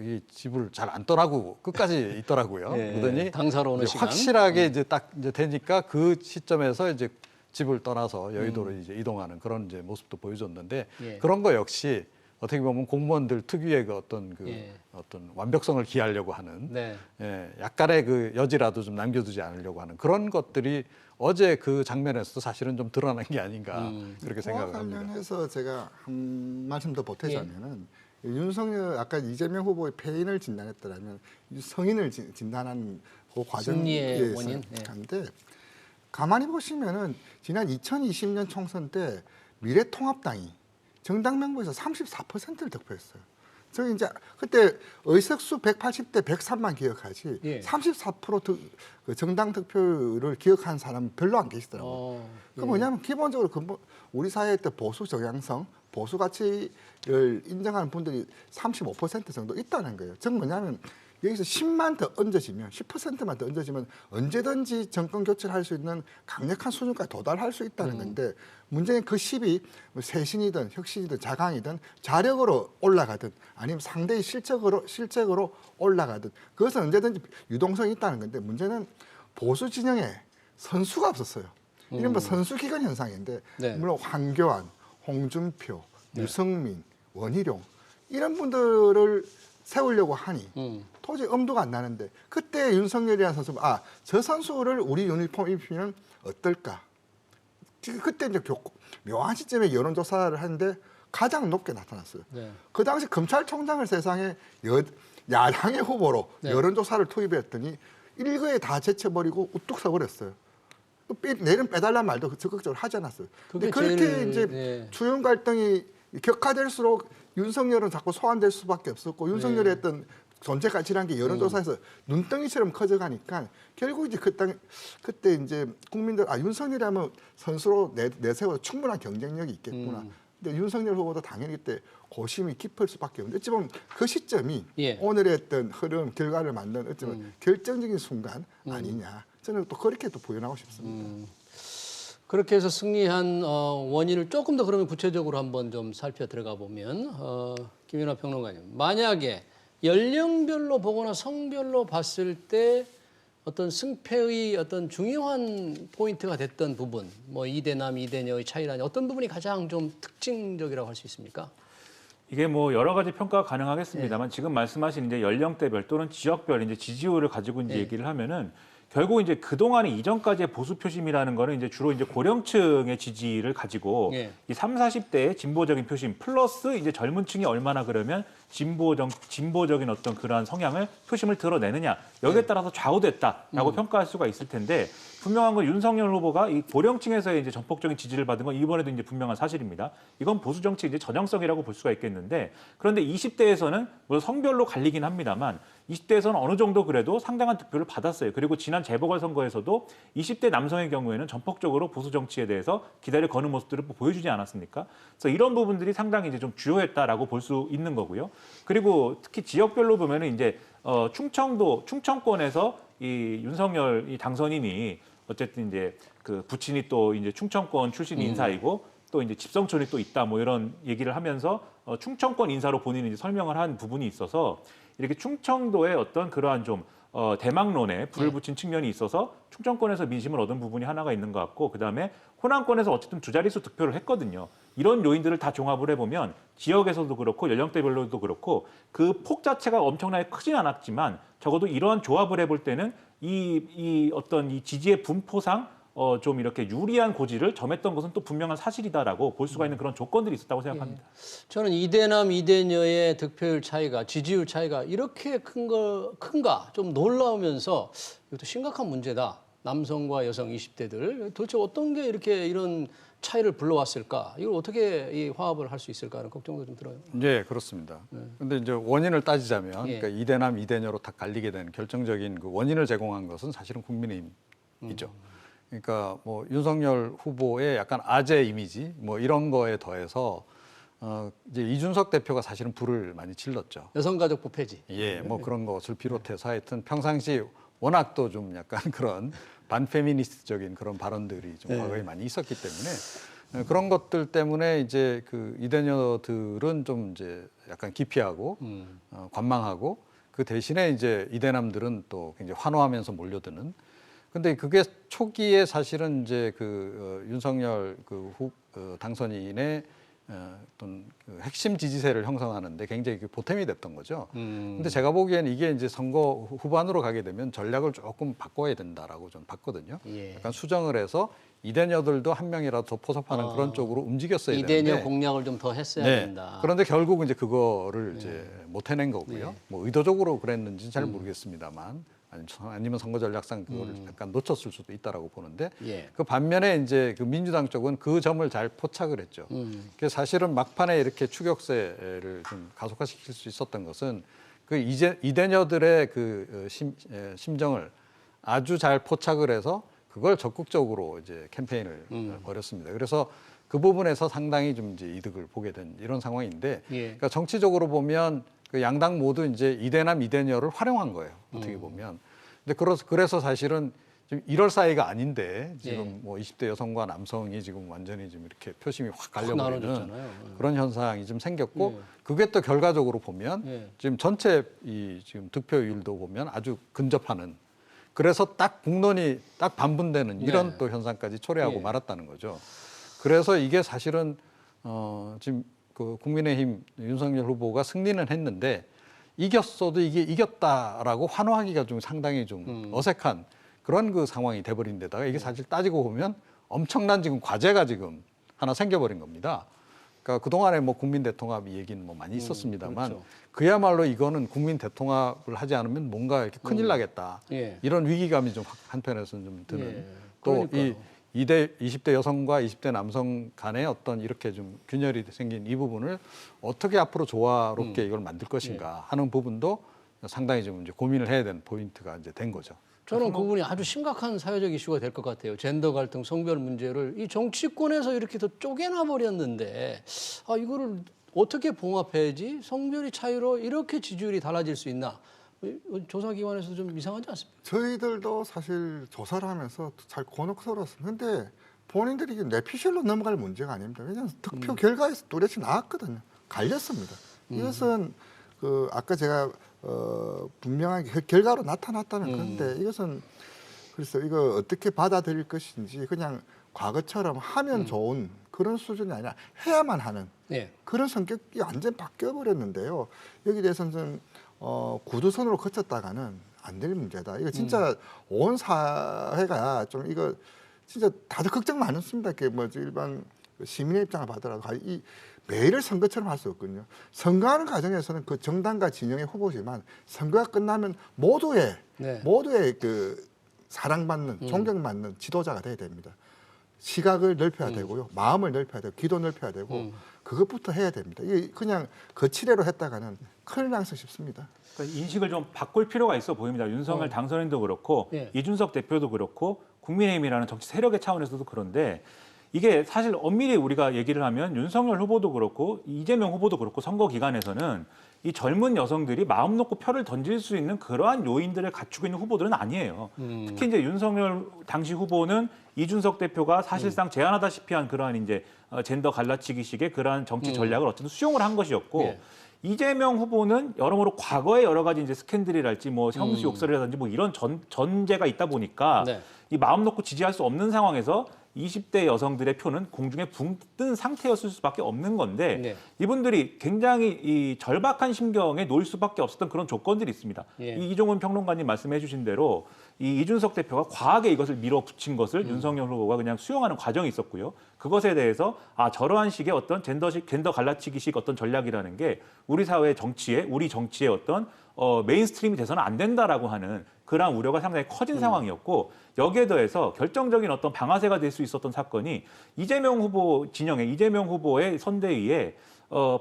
이 집을 잘 안 떠나고 끝까지 있더라고요. 예. 그러더니 당사로 오는 이제 시간. 확실하게 이제 딱 이제 되니까 그 시점에서 이제 집을 떠나서 여의도로 이제 이동하는 그런 이제 모습도 보여줬는데 예. 그런 거 역시 어떻게 보면 공무원들 특유의 그 예. 어떤 완벽성을 기하려고 하는 네. 예, 약간의 그 여지라도 좀 남겨두지 않으려고 하는 그런 것들이 어제 그 장면에서도 사실은 좀 드러난 게 아닌가 그렇게 그와 생각을 합니다. 관련해서 제가 한 말씀 더 보태자면은 윤석열 아까 이재명 후보의 패인을 진단했더라면 성인을 진단하는 그 승리의 원인. 한데 가만히 보시면은 지난 2020년 총선 때 미래통합당이 정당 명부에서 34%를 득표했어요. 저 이제 그때 의석수 180대 103만 기억하지 예. 34% 그 정당 득표를 기억하는 사람은 별로 안 계시더라고요. 그 뭐냐면 기본적으로 우리 사회의 보수 정향성, 보수 가치를 인정하는 분들이 35% 정도 있다는 거예요. 즉 뭐냐면 여기서 10만 더 얹어지면 10%만 더 얹어지면 언제든지 정권 교체를 할 수 있는 강력한 수준까지 도달할 수 있다는 건데 문제는 그 10이 뭐 쇄신이든 혁신이든 자강이든 자력으로 올라가든 아니면 상대의 실적으로 올라가든 그것은 언제든지 유동성이 있다는 건데 문제는 보수 진영에 선수가 없었어요. 이른바 선수기근 현상인데 네. 물론 황교안, 홍준표, 유승민, 원희룡 이런 분들을 세우려고 하니 도저히 엄두가 안 나는데 그때 윤석열이라는 선수가 저 선수를 우리 유니폼 입히면 어떨까? 그때 이제 묘한 시점에 여론조사를 하는데 가장 높게 나타났어요. 네. 그 당시 검찰총장을 세상에 야당의 후보로 여론조사를 투입했더니 일거에 다 제쳐버리고 우뚝 서버렸어요. 내일은 빼달란 말도 적극적으로 하지 않았어요. 근데 그게 그렇게 제일, 이제 추윤 갈등이 격화될수록 윤석열은 자꾸 소환될 수밖에 없었고 윤석열의 어떤 존재 가치라는 게 여론조사에서 눈덩이처럼 커져가니까 결국 이제 그때 이제 국민들 윤석열이라면 선수로 내세워 충분한 경쟁력이 있겠구나. 근데 윤석열 후보도 당연히 그때 고심이 깊을 수밖에 없는데 어찌 보면 그 시점이 오늘의 어떤 흐름 결과를 만든 어쩌면 결정적인 순간 아니냐. 저는 또 그렇게 또 부연하고 싶습니다. 그렇게 해서 승리한 원인을 조금 더 그러면 구체적으로 한번 좀 살펴 들어가 보면 김연아 평론가님, 만약에 연령별로 보거나 성별로 봤을 때 어떤 승패의 어떤 중요한 포인트가 됐던 부분, 뭐 2대 남, 2대 여의 차이라니 어떤 부분이 가장 좀 특징적이라고 할 수 있습니까? 이게 뭐 여러 가지 평가가 가능하겠습니다만 지금 말씀하신 이제 연령대별 또는 지역별 이제 지지율을 가지고 이제 얘기를 하면은 결국 이제 그동안의 이전까지의 보수 표심이라는 거는 이제 주로 이제 고령층의 지지를 가지고 이 30, 40대의 진보적인 표심 플러스 이제 젊은 층이 얼마나 그러면 진보적인 어떤 그러한 성향을 표심을 드러내느냐 여기에 따라서 좌우됐다라고 평가할 수가 있을 텐데 분명한 건 윤석열 후보가 이 고령층에서의 이제 전폭적인 지지를 받은 건 이번에도 이제 분명한 사실입니다. 이건 보수 정치 이제 전형성이라고 볼 수가 있겠는데 그런데 20대에서는 물론 성별로 갈리긴 합니다만 20대에서는 어느 정도 그래도 상당한 득표를 받았어요. 그리고 지난 재보궐선거에서도 20대 남성의 경우에는 전폭적으로 보수 정치에 대해서 기대를 거는 모습들을 보여주지 않았습니까? 그래서 이런 부분들이 상당히 이제 좀 주요했다라고 볼 수 있는 거고요. 그리고 특히 지역별로 보면은 이제 충청권에서 이 윤석열 이 당선인이 어쨌든 이제 그 부친이 또 이제 충청권 출신 인사이고 또 이제 집성촌이 또 있다 뭐 이런 얘기를 하면서 충청권 인사로 본인이 이제 설명을 한 부분이 있어서 이렇게 충청도의 어떤 그러한 좀 대망론에 불을 붙인 측면이 있어서 충청권에서 민심을 얻은 부분이 하나가 있는 것 같고 그다음에 호남권에서 어쨌든 두 자릿수 득표를 했거든요. 이런 요인들을 다 종합을 해보면 지역에서도 그렇고 연령대별로도 그렇고 그 폭 자체가 엄청나게 크진 않았지만 적어도 이러한 조합을 해볼 때는 이 어떤 이 지지의 분포상 좀 이렇게 유리한 고지를 점했던 것은 또 분명한 사실이다라고 볼 수가 있는 그런 조건들이 있었다고 생각합니다. 저는 2대 남, 2대 여의 득표율 차이가, 지지율 차이가 이렇게 큰가 좀 놀라우면서 이것도 심각한 문제다. 남성과 여성 20대들 도대체 어떤 게 이렇게 이런 차이를 불러왔을까? 이걸 어떻게 이 화합을 할 수 있을까 하는 걱정도 좀 들어요. 네, 그렇습니다. 근데 이제 원인을 따지자면 그러니까 2대 남, 2대 여로 다 갈리게 된 결정적인 그 원인을 제공한 것은 사실은 국민의힘이죠. 그러니까 뭐 윤석열 후보의 약간 아재 이미지 뭐 이런 거에 더해서 이제 이준석 대표가 사실은 불을 많이 질렀죠. 여성가족부 폐지. 예, 뭐 그런 것을 비롯해서 하여튼 평상시 워낙 또 좀 약간 그런 반페미니스트적인 그런 발언들이 좀 과거에 많이 있었기 때문에 그런 것들 때문에 이제 그 이대녀들은 좀 이제 약간 기피하고 관망하고 그 대신에 이제 이대남들은 또 굉장히 환호하면서 몰려드는. 근데 그게 초기에 사실은 이제 그 윤석열 그 당선인의 어떤 그 핵심 지지세를 형성하는데 굉장히 보탬이 됐던 거죠. 근데 제가 보기에는 이게 이제 선거 후반으로 가게 되면 전략을 조금 바꿔야 된다라고 좀 봤거든요. 약간 수정을 해서 이대녀들도 한 명이라도 더 포섭하는 그런 쪽으로 움직였어야 되는데 이대녀 공략을 좀 더 했어야 된다. 그런데 결국 이제 그거를 이제 못 해낸 거고요. 뭐 의도적으로 그랬는지는 잘 모르겠습니다만. 아니면 선거 전략상 그거를 약간 놓쳤을 수도 있다라고 보는데 그 반면에 이제 그 민주당 쪽은 그 점을 잘 포착을 했죠. 그래서 사실은 막판에 이렇게 추격세를 좀 가속화시킬 수 있었던 것은 그 이대녀들의 그 심정을 아주 잘 포착을 해서 그걸 적극적으로 이제 캠페인을 벌였습니다. 그래서 그 부분에서 상당히 좀 이제 이득을 보게 된 이런 상황인데, 그러니까 정치적으로 보면 그 양당 모두 이제 이대남 이대녀를 활용한 거예요. 어떻게 보면. 근데 그래서 사실은 지금 이럴 사이가 아닌데 지금 뭐 20대 여성과 남성이 지금 완전히 좀 이렇게 표심이 확 갈려버리는 그런 현상이 좀 생겼고 그게 또 결과적으로 보면 지금 전체 이 지금 득표율도 보면 아주 근접하는. 그래서 딱 국론이 딱 반분되는 이런 또 현상까지 초래하고 말았다는 거죠. 그래서 이게 사실은 지금 그 국민의힘 윤석열 후보가 승리는 했는데 이겼어도 이게 이겼다라고 환호하기가 좀 상당히 좀 어색한 그런 그 상황이 돼버린 데다가 이게 사실 따지고 보면 엄청난 지금 과제가 지금 하나 생겨버린 겁니다. 그러니까 그동안에 뭐 국민 대통합 얘기는 뭐 많이 있었습니다만 그렇죠. 그야말로 이거는 국민 대통합을 하지 않으면 뭔가 이렇게 큰일 나겠다. 이런 위기감이 좀 한편에서는 좀 드는 또 이 20대 여성과 20대 남성 간의 어떤 이렇게 좀 균열이 생긴 이 부분을 어떻게 앞으로 조화롭게 이걸 만들 것인가 하는 부분도 상당히 좀 이제 고민을 해야 되는 포인트가 이제 된 거죠. 저는 그분이 아주 심각한 사회적 이슈가 될 것 같아요. 젠더 갈등, 성별 문제를 이 정치권에서 이렇게 더 쪼개나 버렸는데 이거를 어떻게 봉합해야지 성별이 차이로 이렇게 지지율이 달라질 수 있나? 조사기관에서 좀 이상하지 않습니까? 저희들도 사실 조사를 하면서 잘 곤혹스러웠습니다. 근데 본인들이 이게 뇌피셜로 넘어갈 문제가 아닙니다. 왜냐하면 득표 결과에서 뚜렷이 나왔거든요. 갈렸습니다. 이것은 아까 제가 분명하게 결과로 나타났다는 건데 이것은 그래서 이거 어떻게 받아들일 것인지 그냥 과거처럼 하면 좋은 그런 수준이 아니라 해야만 하는 예. 그런 성격이 완전 바뀌어 버렸는데요. 여기 대해서는 좀 구두선으로 거쳤다가는 안 될 문제다. 이거 진짜 온 사회가 좀 이거 진짜 다들 걱정 많습니다. 이렇게 뭐 일반 시민의 입장을 받더라도 이 매일을 선거처럼 할 수 없거든요. 선거하는 과정에서는 그 정당과 진영의 후보지만 선거가 끝나면 모두의 그 사랑받는 존경받는 지도자가 돼야 됩니다. 시각을 넓혀야 되고요, 마음을 넓혀야 되고, 기도 넓혀야 되고 그것부터 해야 됩니다. 이게 그냥 거치레로 했다가는 큰일 날수 싶습니다. 그러니까 인식을 좀 바꿀 필요가 있어 보입니다. 윤석열 당선인도 그렇고 예. 이준석 대표도 그렇고 국민의힘이라는 정치 세력의 차원에서도 그런데 이게 사실 엄밀히 우리가 얘기를 하면 윤석열 후보도 그렇고 이재명 후보도 그렇고 선거 기간에서는 이 젊은 여성들이 마음 놓고 표를 던질 수 있는 그러한 요인들을 갖추고 있는 후보들은 아니에요. 특히 이제 윤석열 당시 후보는 이준석 대표가 사실상 제안하다시피 한 그러한 이제 젠더 갈라치기식의 그러한 정치 전략을 어쨌든 수용을 한 것이었고 예. 이재명 후보는 여러모로 과거에 여러 가지 이제 스캔들이랄지 뭐 형수 욕설이라든지 뭐 이런 전제가 있다 보니까 네. 이 마음 놓고 지지할 수 없는 상황에서 20대 여성들의 표는 공중에 붕 뜬 상태였을 수밖에 없는 건데 네. 이분들이 굉장히 이 절박한 심경에 놓일 수밖에 없었던 그런 조건들이 있습니다. 예. 이 이종훈 평론가님 말씀해 주신 대로 이 이준석 대표가 과하게 이것을 밀어붙인 것을 윤석열 후보가 그냥 수용하는 과정이 있었고요. 그것에 대해서 저러한 식의 어떤 젠더 갈라치기식 어떤 전략이라는 게 우리 사회 정치에 우리 정치의 어떤 메인스트림이 돼서는 안 된다라고 하는 그러한 우려가 상당히 커진 상황이었고 여기에 더해서 결정적인 어떤 방아쇠가 될 수 있었던 사건이 이재명 후보 진영의 이재명 후보의 선대위에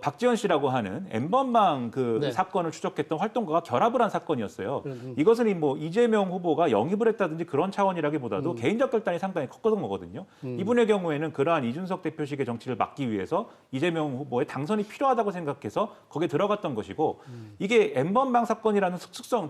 박지원 씨라고 하는 N번방 네. 사건을 추적했던 활동가가 결합을 한 사건이었어요. 이것은 뭐 이재명 후보가 영입을 했다든지 그런 차원이라기보다도 개인적 결단이 상당히 컸던 거거든요. 이분의 경우에는 그러한 이준석 대표식의 정치를 막기 위해서 이재명 후보의 당선이 필요하다고 생각해서 거기에 들어갔던 것이고 이게 N번방 사건이라는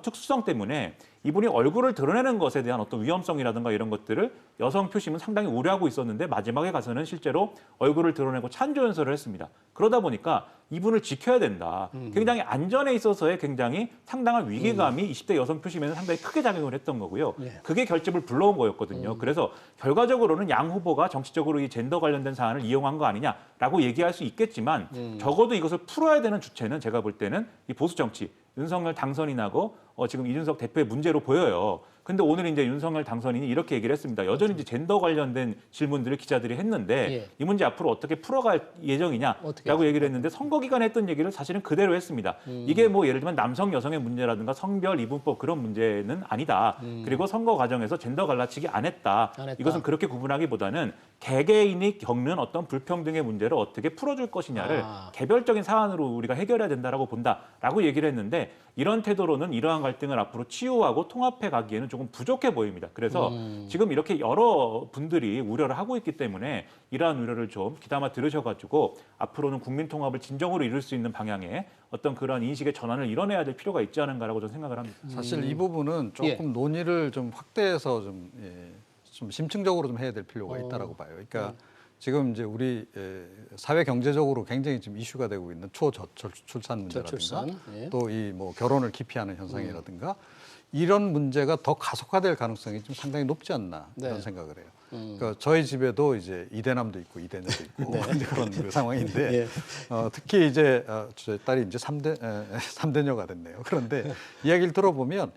특수성 때문에 이분이 얼굴을 드러내는 것에 대한 어떤 위험성이라든가 이런 것들을 여성 표심은 상당히 우려하고 있었는데 마지막에 가서는 실제로 얼굴을 드러내고 찬조 연설을 했습니다. 그러다 보니까 이분을 지켜야 된다. 굉장히 안전에 있어서의 굉장히 상당한 위기감이 20대 여성 표심에는 상당히 크게 작용을 했던 거고요. 그게 결집을 불러온 거였거든요. 그래서 결과적으로는 양 후보가 정치적으로 이 젠더 관련된 사안을 이용한 거 아니냐라고 얘기할 수 있겠지만 적어도 이것을 풀어야 되는 주체는 제가 볼 때는 이 보수 정치, 윤석열 당선이 나고 지금 이준석 대표의 문제로 보여요. 근데 오늘 이제 윤석열 당선인이 이렇게 얘기를 했습니다. 여전히 이제 젠더 관련된 질문들을 기자들이 했는데 예. 이 문제 앞으로 어떻게 풀어갈 예정이냐라고 얘기를 했는데 선거 기간에 했던 얘기를 사실은 그대로 했습니다. 이게 뭐 예를 들면 남성 여성의 문제라든가 성별 이분법 그런 문제는 아니다. 그리고 선거 과정에서 젠더 갈라치기 안 했다. 이것은 그렇게 구분하기보다는 개개인이 겪는 어떤 불평등의 문제를 어떻게 풀어줄 것이냐를 개별적인 사안으로 우리가 해결해야 된다라고 본다라고 얘기를 했는데 이런 태도로는 이러한 갈등을 앞으로 치유하고 통합해 가기에는 조금 부족해 보입니다. 그래서 지금 이렇게 여러 분들이 우려를 하고 있기 때문에 이러한 우려를 좀 귀담아 들으셔가지고 앞으로는 국민 통합을 진정으로 이룰 수 있는 방향의 어떤 그런 인식의 전환을 이뤄내야 될 필요가 있지 않은가라고 저는 생각을 합니다. 사실 이 부분은 조금 논의를 좀 확대해서 좀 심층적으로 좀 해야 될 필요가 있다라고 봐요. 그러니까 지금 이제 우리 사회 경제적으로 굉장히 지금 이슈가 되고 있는 초저출산 문제라든가 또 이 뭐 결혼을 기피하는 현상이라든가 이런 문제가 더 가속화될 가능성이 좀 상당히 높지 않나 이런 생각을 해요. 그러니까 저희 집에도 이제 이대남도 있고 이대녀도 있고 이제 그런 그 상황인데 특히 이제 저희 딸이 이제 3대녀가 됐네요. 그런데 이야기를 들어보면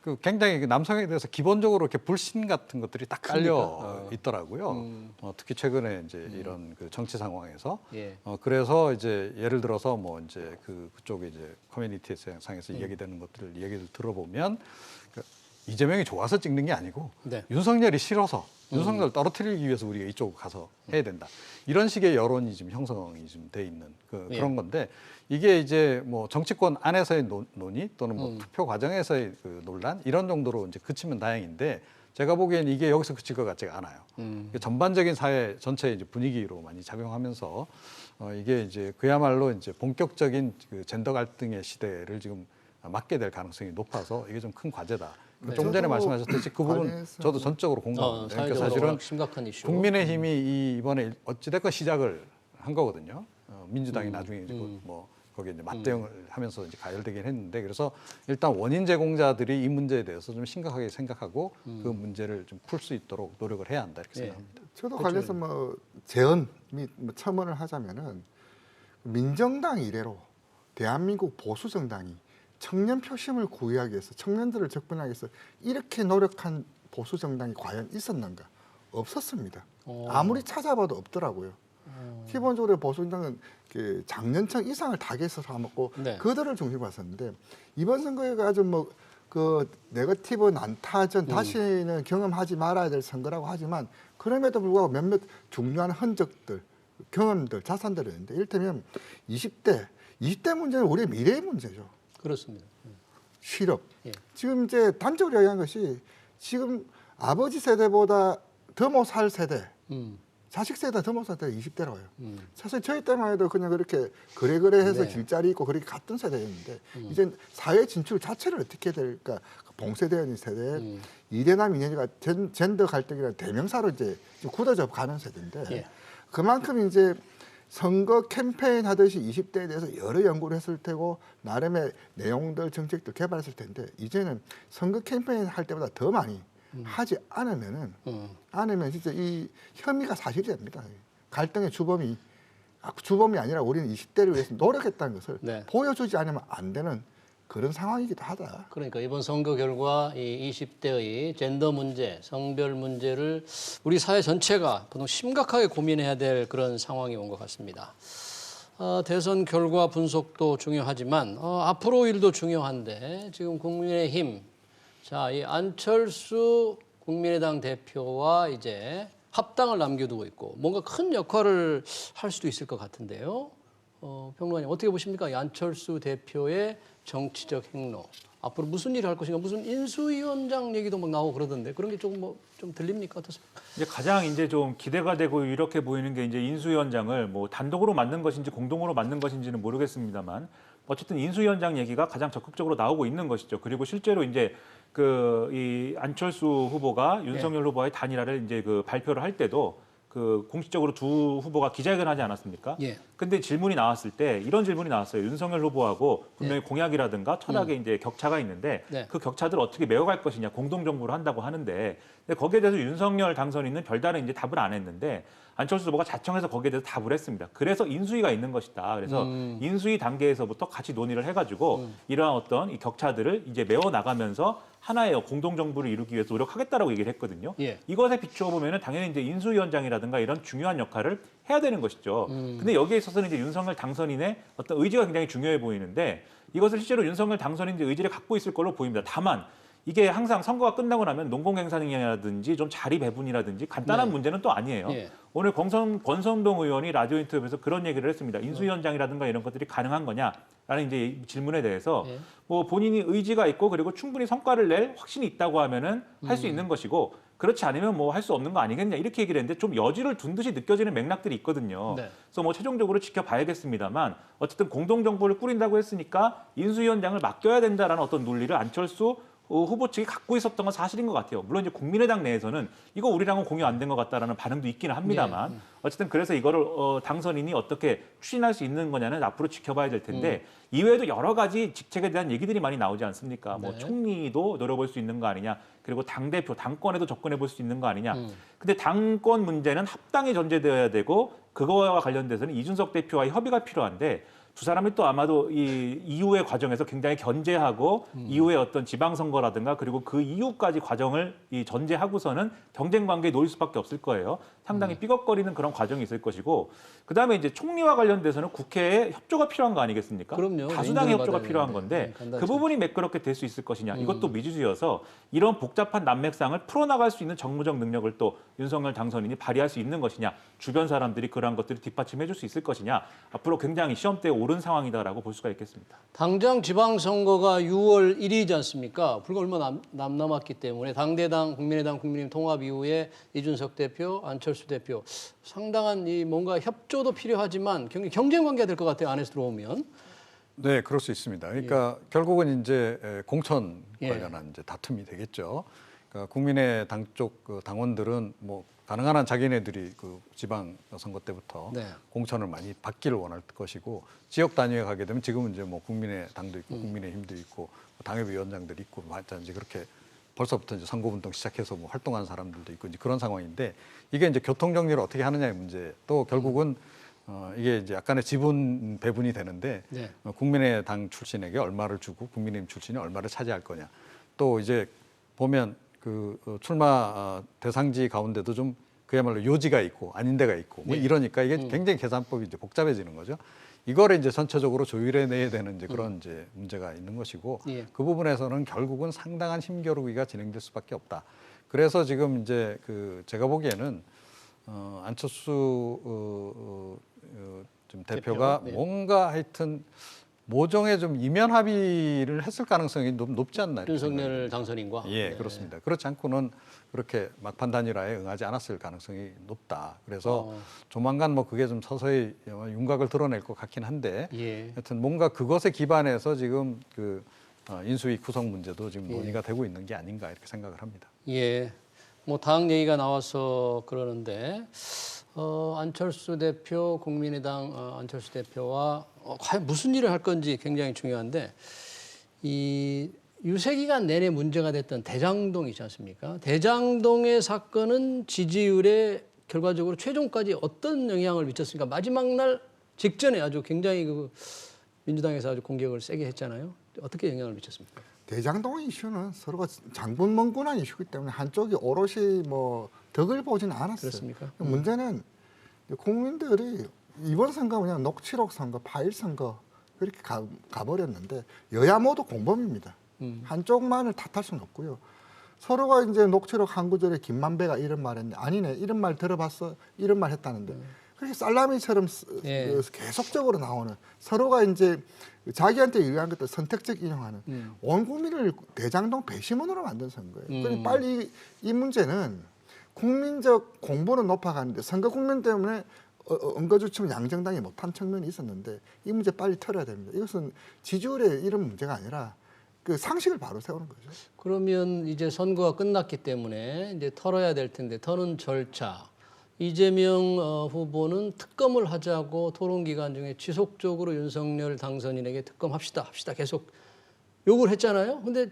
그 굉장히 남성에 대해서 기본적으로 이렇게 불신 같은 것들이 딱 깔려 있더라고요. 특히 최근에 이제 이런 그 정치 상황에서 그래서 이제 예를 들어서 뭐 이제 그쪽에 이제 커뮤니티 상에서 이야기되는 것들을 얘기를 들어보면 이재명이 좋아서 찍는 게 아니고 네. 윤석열이 싫어서 윤석열 떨어뜨리기 위해서 우리가 이쪽으로 가서 해야 된다. 이런 식의 여론이 지금 형성이 좀 돼 있는 그런 건데 이게 이제 뭐 정치권 안에서의 논의 또는 뭐 투표 과정에서의 그 논란 이런 정도로 이제 그치면 다행인데 제가 보기엔 이게 여기서 그칠 것 같지가 않아요. 전반적인 사회 전체의 이제 분위기로 많이 작용하면서 이게 이제 그야말로 이제 본격적인 그 젠더 갈등의 시대를 지금 맞게 될 가능성이 높아서 이게 좀 큰 과제다. 좀 전에 말씀하셨듯이 그 부분 저도 전적으로 공감합니다. 그러니까 사회적으로 사실은 심각한 이슈. 국민의힘이 이번에 어찌됐건 시작을 한 거거든요. 민주당이 나중에 이제 뭐 거기에 이제 맞대응을 하면서 이제 가열되긴 했는데 그래서 일단 원인 제공자들이 이 문제에 대해서 좀 심각하게 생각하고 그 문제를 좀 풀 수 있도록 노력을 해야 한다 이렇게 생각합니다. 저도 관련해서 뭐 제언 및 뭐 첨언을 하자면은 민정당 이래로 대한민국 보수 정당이 청년 표심을 구하기 위해서 청년들을 접근하기 위해서 이렇게 노력한 보수 정당이 과연 있었는가? 없었습니다. 아무리 찾아봐도 없더라고요. 기본적으로 보수 정당은 그 장년층 이상을 타겟으로 삼았고 네. 그들을 중심으로 봤었는데 이번 선거에 아주 뭐 그 네거티브 난타전 다시는 경험하지 말아야 될 선거라고 하지만 그럼에도 불구하고 몇몇 중요한 흔적들, 경험들, 자산들이 있는데 이를테면 20대 문제는 우리의 미래의 문제죠. 그렇습니다. 실업. 예. 지금 이제 단적으로 이야기한 것이 지금 아버지 세대보다 더 못 살 세대, 자식 세대 더 못 살 세대 20대라고요. 사실 저희 때만 해도 그냥 그렇게 그래 해서 네. 길자리 있고 그렇게 갔던 세대였는데 이제 사회 진출 자체를 어떻게 해야 될까? 봉쇄되는 세대, 이대남 이녀가 젠더 갈등이라는 대명사로 이제 굳어져 가는 세대인데 예. 그만큼 이제 선거 캠페인 하듯이 20대에 대해서 여러 연구를 했을 테고 나름의 내용들 정책들 개발했을 텐데 이제는 선거 캠페인 할 때보다 더 많이 하지 않으면 진짜 이 혐의가 사실이 됩니다. 갈등의 주범이 아니라 우리는 20대를 위해서 노력했다는 것을 네. 보여주지 않으면 안 되는 그런 상황이기도 하다. 그러니까 이번 선거 결과 이 20대의 젠더 문제, 성별 문제를 우리 사회 전체가 보통 심각하게 고민해야 될 그런 상황이 온 것 같습니다. 대선 결과 분석도 중요하지만 앞으로 일도 중요한데 지금 국민의힘, 자, 이 안철수 국민의당 대표와 이제 합당을 남겨두고 있고 뭔가 큰 역할을 할 수도 있을 것 같은데요. 평론가님 어떻게 보십니까? 이 안철수 대표의 정치적 행로 앞으로 무슨 일을 할 것인가 무슨 인수위원장 얘기도 막 나오고 그러던데 그런 게 조금 좀 들립니까 어떻습니까? 이제 가장 이제 좀 기대가 되고 이렇게 보이는 게 이제 인수위원장을 뭐 단독으로 맡는 것인지 공동으로 맡는 것인지는 모르겠습니다만 어쨌든 인수위원장 얘기가 가장 적극적으로 나오고 있는 것이죠. 그리고 실제로 이제 이 안철수 후보가 윤석열 후보와의 단일화를 이제 그 발표를 할 때도 그 공식적으로 두 후보가 기자회견을 하지 않았습니까? 예. 근데 질문이 나왔을 때 이런 질문이 나왔어요. 윤석열 후보하고 분명히 공약이라든가 철학에 이제 격차가 있는데 네. 그 격차들을 어떻게 메워갈 것이냐 공동 정부를 한다고 하는데 근데 거기에 대해서 윤석열 당선인은 별다른 이제 답을 안 했는데 안철수 후보가 자청해서 거기에 대해서 답을 했습니다. 그래서 인수위가 있는 것이다. 그래서 인수위 단계에서부터 같이 논의를 해가지고 이러한 어떤 이 격차들을 이제 메워 나가면서 하나의 공동 정부를 이루기 위해서 노력하겠다라고 얘기를 했거든요. 예. 이것에 비추어 보면은 당연히 이제 인수위원장이라든가 이런 중요한 역할을 해야 되는 것이죠. 근데 여기에 있어서는 이제 윤석열 당선인의 어떤 의지가 굉장히 중요해 보이는데 이것을 실제로 윤석열 당선인의 의지를 갖고 있을 걸로 보입니다. 다만 이게 항상 선거가 끝나고 나면 농공행사능이라든지 좀 자리 배분이라든지 간단한 네. 문제는 또 아니에요. 예. 오늘 권선동 의원이 라디오 인터뷰에서 그런 얘기를 했습니다. 인수위원장이라든가 이런 것들이 가능한 거냐라는 이제 질문에 대해서 예. 뭐 본인이 의지가 있고 그리고 충분히 성과를 낼 확신이 있다고 하면은 할 수 있는 것이고 그렇지 않으면 뭐 할 수 없는 거 아니겠냐 이렇게 얘기를 했는데 좀 여지를 둔 듯이 느껴지는 맥락들이 있거든요. 네. 그래서 뭐 최종적으로 지켜봐야겠습니다만 어쨌든 공동 정부를 꾸린다고 했으니까 인수위원장을 맡겨야 된다라는 어떤 논리를 안철수 후보 측이 갖고 있었던 건 사실인 것 같아요. 물론 이제 국민의당 내에서는 이거 우리랑은 공유 안 된 것 같다라는 반응도 있기는 합니다만 어쨌든 그래서 이거를 당선인이 어떻게 추진할 수 있는 거냐는 앞으로 지켜봐야 될 텐데 이외에도 여러 가지 직책에 대한 얘기들이 많이 나오지 않습니까? 뭐 네. 총리도 노려볼 수 있는 거 아니냐, 그리고 당대표, 당권에도 접근해 볼 수 있는 거 아니냐. 근데 당권 문제는 합당이 전제되어야 되고 그거와 관련돼서는 이준석 대표와의 협의가 필요한데 두 사람이 또 아마도 이 이후의 과정에서 굉장히 견제하고 이후의 어떤 지방선거라든가 그리고 그 이후까지 과정을 전제하고서는 경쟁 관계에 놓일 수밖에 없을 거예요. 상당히 삐걱거리는 그런 과정이 있을 것이고 그다음에 이제 총리와 관련돼서는 국회에 협조가 필요한 거 아니겠습니까? 그럼요. 다수당의 인정을 협조가 받아야 필요한 되는데. 건데 그 부분이 매끄럽게 될 수 있을 것이냐 이것도 미지수여서 이런 복잡한 난맥상을 풀어나갈 수 있는 정무적 능력을 또 윤석열 당선인이 발휘할 수 있는 것이냐 주변 사람들이 그러한 것들을 뒷받침해 줄 수 있을 것이냐 앞으로 굉장히 시험대에 오른 상황이다라고 볼 수가 있겠습니다. 당장 지방선거가 6월 1일이지 않습니까? 불과 얼마 남았기 때문에 당대당, 국민의당, 국민의힘 통합 이후에 이준석 대표, 안철수 대표 상당한 이 뭔가 협조도 필요하지만 경쟁 관계가 될 것 같아요. 안에서 들어오면. 네, 그럴 수 있습니다. 그러니까 결국은 이제 공천 예. 관련한 이제 다툼이 되겠죠. 그러니까 국민의당 쪽 그 당원들은 뭐 가능한 한 자기네들이 그 지방 선거 때부터 네. 공천을 많이 받기를 원할 것이고 지역 단위에 가게 되면 지금은 이제 뭐 국민의당도 있고 국민의힘도 있고 당협위원장들이 있고 이제 그렇게 벌써부터 이제 선거운동 시작해서 뭐 활동하는 사람들도 있고 이제 그런 상황인데 이게 이제 교통 정리를 어떻게 하느냐의 문제 또 결국은 이게 이제 약간의 지분 배분이 되는데 네. 국민의당 출신에게 얼마를 주고 국민의힘 출신이 얼마를 차지할 거냐 또 이제 보면 그 출마 대상지 가운데도 좀 그야말로 요지가 있고 아닌 데가 있고 뭐 네. 이러니까 이게 굉장히 계산법이 이제 복잡해지는 거죠. 이거를 이제 전체적으로 조율해내야 되는 이제 그런 이제 문제가 있는 것이고 예. 그 부분에서는 결국은 상당한 힘겨루기가 진행될 수밖에 없다. 그래서 지금 이제 그 제가 보기에는 안철수 좀 대표가 네. 뭔가 하여튼 모종의 좀 이면 합의를 했을 가능성이 높지 않나 이렇게 윤석열 생각합니다. 당선인과. 예, 네. 그렇습니다. 그렇지 않고는 그렇게 막판 단일화에 응하지 않았을 가능성이 높다. 그래서 조만간 뭐 그게 좀 서서히 윤곽을 드러낼 것 같긴 한데, 예. 하여튼 뭔가 그것에 기반해서 지금 그 인수위 구성 문제도 지금 예. 논의가 되고 있는 게 아닌가 이렇게 생각을 합니다. 예. 뭐 당 얘기가 나와서 그러는데 안철수 대표, 국민의당 안철수 대표와 과연 무슨 일을 할 건지 굉장히 중요한데 이 유세기간 내내 문제가 됐던 대장동 있지 않습니까? 대장동의 사건은 지지율에 결과적으로 최종까지 어떤 영향을 미쳤습니까? 마지막 날 직전에 아주 굉장히 그 민주당에서 아주 공격을 세게 했잖아요. 어떻게 영향을 미쳤습니까? 대장동 이슈는 서로가 장군멍군한 이슈이기 때문에 한쪽이 오롯이 뭐 덕을 보지는 않았어요. 그렇습니까? 문제는 국민들이 이번 선거 그냥 녹취록 선거, 파일 선거 그렇게 가버렸는데 여야 모두 공범입니다. 한쪽만을 탓할 수는 없고요. 서로가 이제 녹취록 한 구절에 김만배가 이런 말했는데 아니네 이런 말 들어봤어 이런 말 했다는데 그렇게 살라미처럼 예. 계속적으로 나오는 서로가 이제 자기한테 유리한 것들 선택적 인용하는 온 국민을 대장동 배심원으로 만든 선거예요. 그러니 빨리 이 문제는 국민적 공분은 높아가는데 선거 국면 때문에 응거주춤 양정당이 못한 측면이 있었는데 이 문제 빨리 털어야 됩니다. 이것은 지지율에 이런 문제가 아니라 그 상식을 바로 세우는 거죠. 그러면 이제 선거가 끝났기 때문에 이제 털어야 될 텐데 터는 절차. 이재명 후보는 특검을 하자고 토론 기간 중에 지속적으로 윤석열 당선인에게 특검합시다 계속 요구를 했잖아요. 근데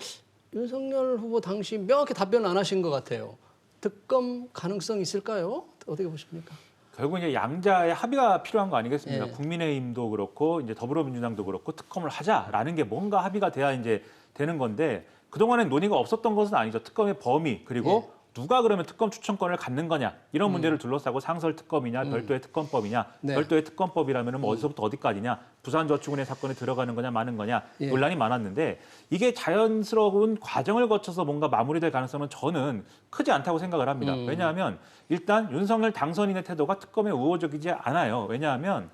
윤석열 후보 당시 명확히 답변 안 하신 것 같아요. 특검 가능성 있을까요? 어떻게 보십니까? 결국 이제 양자의 합의가 필요한 거 아니겠습니까? 예. 국민의힘도 그렇고 이제 더불어민주당도 그렇고 특검을 하자라는 게 뭔가 합의가 돼야 이제 되는 건데 그동안엔 논의가 없었던 것은 아니죠. 특검의 범위 그리고 누가 그러면 특검 추천권을 갖는 거냐 이런 문제를 둘러싸고 상설 특검이냐 별도의 특검법이냐 네. 별도의 특검법이라면 뭐 어디서부터 어디까지냐 부산저축은행 사건에 들어가는 거냐 마는 거냐 예. 논란이 많았는데 이게 자연스러운 과정을 거쳐서 뭔가 마무리될 가능성은 저는 크지 않다고 생각을 합니다. 왜냐하면 일단 윤석열 당선인의 태도가 특검에 우호적이지 않아요. 왜냐하면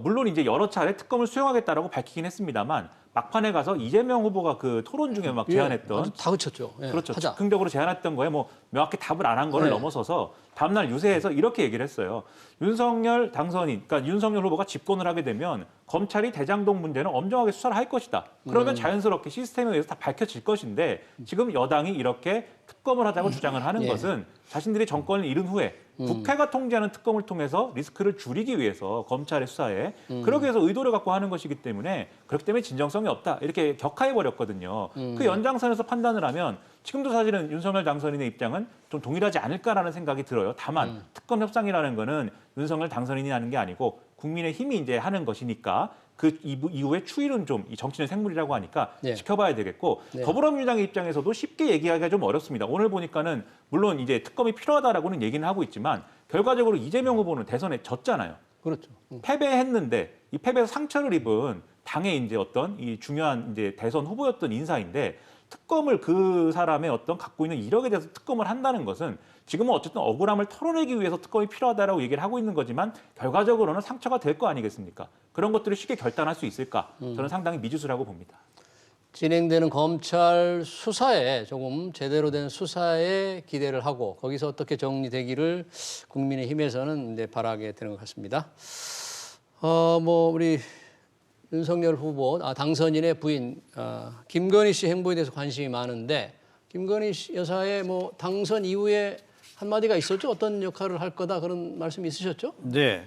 물론 이제 여러 차례 특검을 수용하겠다라고 밝히긴 했습니다만 막판에 가서 이재명 후보가 그 토론 중에 막 제안했던 아주 다그쳤죠. 예, 그렇죠. 하자. 즉흥적으로 제안했던 거에 뭐 명확히 답을 안 한 거를 네. 넘어서서 다음날 유세에서 이렇게 얘기를 했어요. 윤석열 당선인, 그러니까 윤석열 후보가 집권을 하게 되면 검찰이 대장동 문제는 엄정하게 수사를 할 것이다. 그러면 자연스럽게 시스템에 의해서 다 밝혀질 것인데 지금 여당이 이렇게 특검을 하자고 주장을 하는 예. 것은 자신들이 정권을 잃은 후에 국회가 통제하는 특검을 통해서 리스크를 줄이기 위해서 검찰의 수사에 그러기 위해서 의도를 갖고 하는 것이기 때문에 그렇기 때문에 진정성이 없다. 이렇게 격하해 버렸거든요. 그 연장선에서 판단을 하면 지금도 사실은 윤석열 당선인의 입장은 좀 동일하지 않을까라는 생각이 들어요. 다만 특검 협상이라는 거는 윤석열 당선인이 하는 게 아니고 국민의 힘이 이제 하는 것이니까 그 이후에 추이는 좀 이 정치는 생물이라고 하니까 네. 지켜봐야 되겠고 네. 더불어민주당의 입장에서도 쉽게 얘기하기가 좀 어렵습니다. 오늘 보니까는 물론 이제 특검이 필요하다라고는 얘기는 하고 있지만 결과적으로 이재명 후보는 대선에 졌잖아요. 그렇죠. 패배했는데 이 패배에서 상처를 입은 당의 이제 어떤 이 중요한 이제 대선 후보였던 인사인데 특검을 그 사람의 어떤 갖고 있는 이력에 대해서 특검을 한다는 것은 지금은 어쨌든 억울함을 털어내기 위해서 특검이 필요하다라고 얘기를 하고 있는 거지만 결과적으로는 상처가 될 거 아니겠습니까? 그런 것들을 쉽게 결단할 수 있을까? 저는 상당히 미지수라고 봅니다. 진행되는 검찰 수사에 조금 제대로 된 수사에 기대를 하고 거기서 어떻게 정리되기를 국민의힘에서는 이제 바라게 되는 것 같습니다. 뭐 우리 윤석열 후보 당선인의 부인 김건희 씨 행보에 대해서 관심이 많은데 김건희 씨 여사의 뭐 당선 이후에 한마디가 있었죠? 어떤 역할을 할 거다 그런 말씀이 있으셨죠? 네.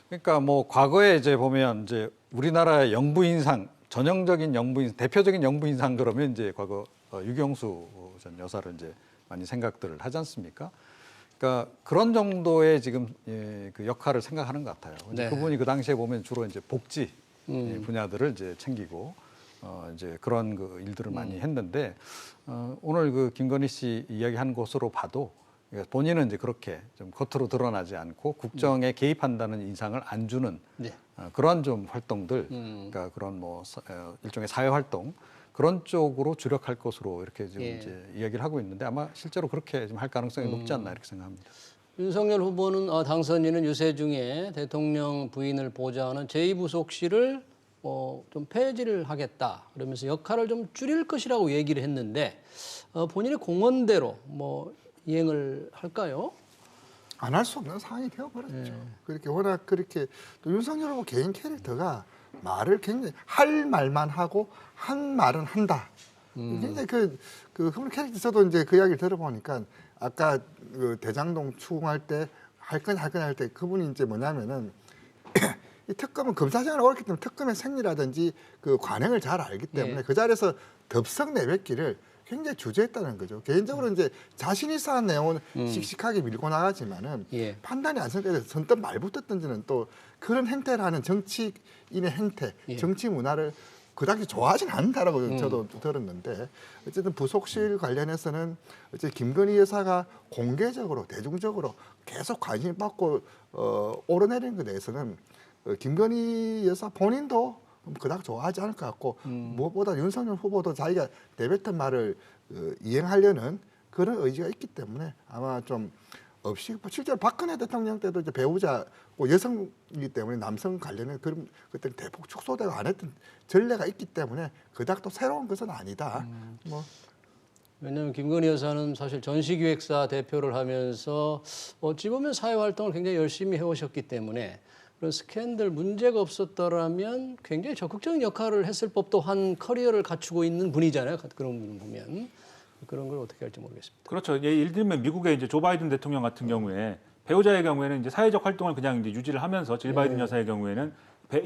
그러니까 뭐 과거에 이제 보면 이제 우리나라의 영부인상 전형적인 영부인 대표적인 영부인상 그러면 이제 과거 유경수 전 여사를 이제 많이 생각들을 하지 않습니까? 그러니까 그런 정도의 지금 그 역할을 생각하는 것 같아요. 네. 그분이 그 당시에 보면 주로 이제 복지 분야들을 이제 챙기고 이제 그런 그 일들을 많이 했는데 오늘 그 김건희 씨 이야기한 것으로 봐도 본인은 이제 그렇게 좀 겉으로 드러나지 않고 국정에 개입한다는 인상을 안 주는 네. 그런 좀 활동들, 그러니까 그런 뭐 일종의 사회 활동 그런 쪽으로 주력할 것으로 이렇게 지금 예. 이제 이야기를 하고 있는데 아마 실제로 그렇게 좀 할 가능성이 높지 않나 이렇게 생각합니다. 윤석열 후보는 당선인은 유세 중에 대통령 부인을 보좌하는 제2부속실을 좀 폐지를 하겠다 그러면서 역할을 좀 줄일 것이라고 얘기를 했는데 본인의 공언대로 뭐 이행을 할까요? 안 할 수 없는 상황이 되어버렸죠. 그렇게 워낙 그렇게 또 윤석열 후보 개인 캐릭터가 말을 굉장히 할 말만 하고 한 말은 한다. 굉장히 그 그분 캐릭터 저도 이제 그 이야기를 들어보니까 아까 그 대장동 추궁할 때 할 거냐 할 때 그분이 이제 뭐냐면은 이 특검은 검사 생활을 어렵기 때문에 특검의 생리라든지 그 관행을 잘 알기 때문에 그 자리에서 덥석 내뱉기를 굉장히 주저했다는 거죠. 개인적으로 이제 자신이 쌓은 내용은 씩씩하게 밀고 나가지만은 판단이 안 설 때 선뜻 말부터 던지는 또 그런 행태를 하는 정치인의 행태, 정치 문화를 그닥 좋아하지는 않다라고 저도 들었는데 어쨌든 부속실 관련해서는 어쨌든 김건희 여사가 공개적으로 대중적으로 계속 관심 받고 오르내리는 것에 대해서는 김건희 여사 본인도 그닥 좋아하지 않을 것 같고 무엇보다 윤석열 후보도 자기가 내뱉은 말을 이행하려는 그런 의지가 있기 때문에 아마 좀 없이 실제로 박근혜 대통령 때도 이제 배우자고 여성이기 때문에 남성 관련해 그런 그때 대폭 축소되고 안 했던 전례가 있기 때문에 그닥 또 새로운 것은 아니다. 뭐 왜냐하면 김건희 여사는 사실 전시기획사 대표를 하면서 어찌 보면 사회활동을 굉장히 열심히 해오셨기 때문에 그런 스캔들 문제가 없었더라면 굉장히 적극적인 역할을 했을 법도 한 커리어를 갖추고 있는 분이잖아요. 그런 분을 보면 그런 걸 어떻게 할지 모르겠습니다. 그렇죠. 예를 들면 미국의 이제 조 바이든 대통령 같은 경우에 배우자의 경우에는 이제 사회적 활동을 그냥 이제 유지를 하면서 질 바이든 여사의 경우에는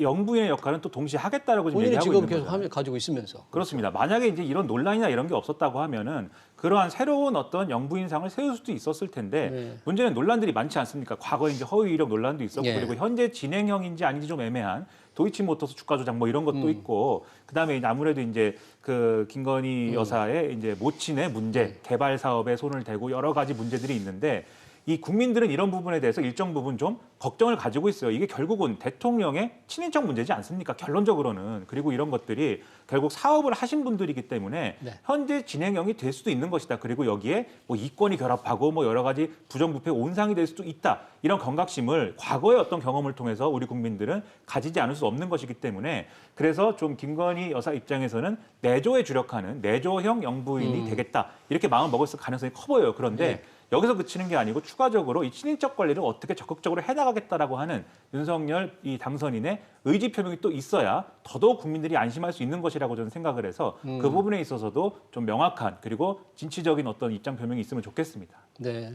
영부인의 역할은 또 동시에 하겠다라고 지금 본인이 얘기하고 직업 있는 계속 거잖아요. 가지고 있으면서 그렇습니다. 만약에 이제 이런 논란이나 이런 게 없었다고 하면은 그러한 새로운 어떤 영부인상을 세울 수도 있었을 텐데 문제는 논란들이 많지 않습니까? 과거에 이제 허위 이력 논란도 있었고 그리고 현재 진행형인지 아닌지 좀 애매한 도이치모터스 주가 조작 뭐 이런 것도 있고 그다음에 이제 아무래도 이제 그 김건희 여사의 이제 모친의 문제, 개발 사업에 손을 대고 여러 가지 문제들이 있는데 이 국민들은 이런 부분에 대해서 일정 부분 좀 걱정을 가지고 있어요. 이게 결국은 대통령의 친인척 문제지 않습니까? 결론적으로는. 그리고 이런 것들이 결국 사업을 하신 분들이기 때문에 현재 진행형이 될 수도 있는 것이다. 그리고 여기에 뭐 이권이 결합하고 뭐 여러 가지 부정부패 온상이 될 수도 있다. 이런 경각심을 과거의 어떤 경험을 통해서 우리 국민들은 가지지 않을 수 없는 것이기 때문에 그래서 좀 김건희 여사 입장에서는 내조에 주력하는 내조형 영부인이 되겠다. 이렇게 마음을 먹을 가능성이 커 보여요. 그런데 여기서 그치는 게 아니고 추가적으로 이 친인척 관리를 어떻게 적극적으로 해나가겠다라고 하는 윤석열 이 당선인의 의지 표명이 또 있어야 더더욱 국민들이 안심할 수 있는 것이라고 저는 생각을 해서 그 부분에 있어서도 좀 명확한 그리고 진취적인 어떤 입장 표명이 있으면 좋겠습니다. 네.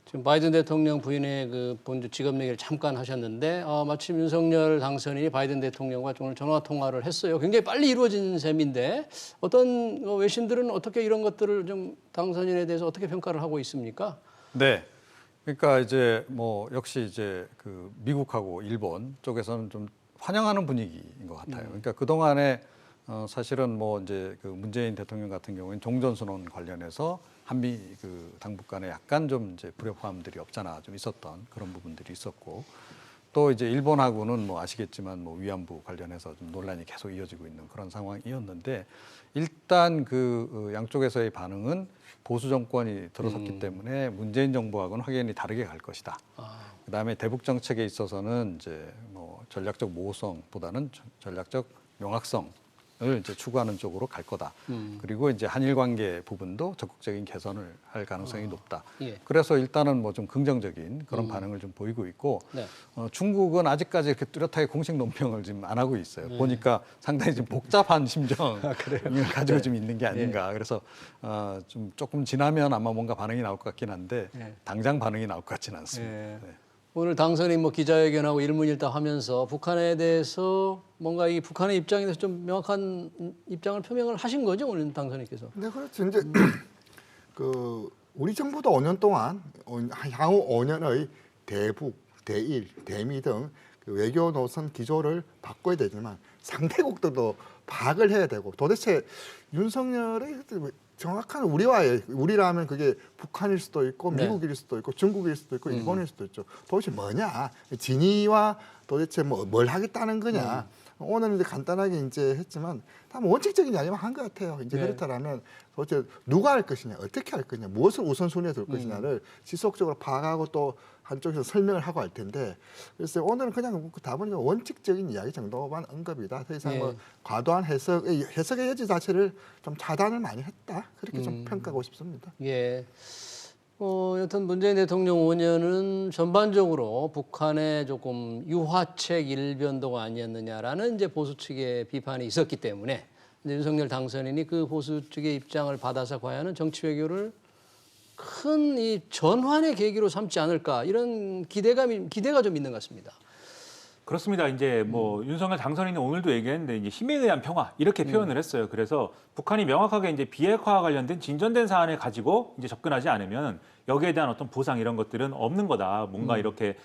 지금 바이든 대통령 부인의 그 본주 직업 얘기를 잠깐 하셨는데 마침 윤석열 당선인이 바이든 대통령과 오늘 전화 통화를 했어요. 굉장히 빨리 이루어진 셈인데 어떤 외신들은 어떻게 이런 것들을 좀 당선인에 대해서 어떻게 평가를 하고 있습니까? 네. 그러니까 이제 뭐 역시 이제 그 미국하고 일본 쪽에서는 좀 환영하는 분위기인 것 같아요. 그러니까 그 동안에 사실은 뭐 이제 그 문재인 대통령 같은 경우에는 종전선언 관련해서 한미 그 당국 간에 약간 좀 이제 불협화음들이 없잖아 좀 있었던 그런 부분들이 있었고, 또 이제 일본하고는 뭐 아시겠지만 뭐 위안부 관련해서 좀 논란이 계속 이어지고 있는 그런 상황이었는데, 일단 그 양쪽에서의 반응은 보수 정권이 들어섰기 때문에 문재인 정부하고는 확연히 다르게 갈 것이다. 그다음에 대북 정책에 있어서는 이제 뭐 전략적 모호성보다는 전략적 명확성을 이제 추구하는 쪽으로 갈 거다. 그리고 이제 한일 관계 부분도 적극적인 개선을 할 가능성이 높다. 예. 그래서 일단은 뭐 좀 긍정적인 그런 반응을 좀 보이고 있고, 네. 중국은 아직까지 이렇게 뚜렷하게 공식 논평을 지금 안 하고 있어요. 보니까 상당히 좀 복잡한 심정을 가지고 좀 있는 게 아닌가. 그래서 좀 조금 지나면 아마 뭔가 반응이 나올 것 같긴 한데 당장 반응이 나올 것 같지는 않습니다. 네. 오늘 당선인 뭐 기자회견하고 일문일답하면서 북한에 대해서 뭔가 이 북한의 입장에 대해서 좀 명확한 입장을 표명을 하신 거죠, 오늘 당선인께서. 네, 그렇죠. 이제 그 우리 정부도 5년 동안 향후 5년의 대북, 대일, 대미 등그 외교 노선 기조를 바꿔야 되지만 상대국들도 파악을 해야 되고, 도대체 윤석열의 정확한 우리라면 그게 북한일 수도 있고 미국일 수도 있고 중국일 수도 있고 일본일 수도 있죠. 도대체 뭐냐? 진위와 도대체 뭘 하겠다는 거냐? 오늘 이제 간단하게 이제 했지만 다 원칙적인 이야기만 한 것 같아요. 이제 그렇다면 도대체 누가 할 것이냐, 어떻게 할 거냐, 무엇을 우선순위에 둘 것이냐를 지속적으로 파악하고 또 한쪽에서 설명을 하고 할 텐데, 그래서 오늘은 그냥 다 보니까 원칙적인 이야기 정도만 언급이다. 더 이상 뭐 과도한 해석의 여지 자체를 좀 차단을 많이 했다. 그렇게 좀 평가하고 싶습니다. 예. 여튼 문재인 대통령 5년은 전반적으로 북한의 조금 유화책 일변도가 아니었느냐라는 이제 보수 측의 비판이 있었기 때문에 이제 윤석열 당선인이 그 보수 측의 입장을 받아서 과연 정치 외교를 큰 이 전환의 계기로 삼지 않을까, 이런 기대가 좀 있는 것 같습니다. 그렇습니다. 이제 뭐 윤석열 당선인은 오늘도 얘기했는데 이제 힘에 의한 평화 이렇게 표현을 했어요. 그래서 북한이 명확하게 이제 비핵화와 관련된 진전된 사안을 가지고 이제 접근하지 않으면 여기에 대한 어떤 보상 이런 것들은 없는 거다. 뭔가 이렇게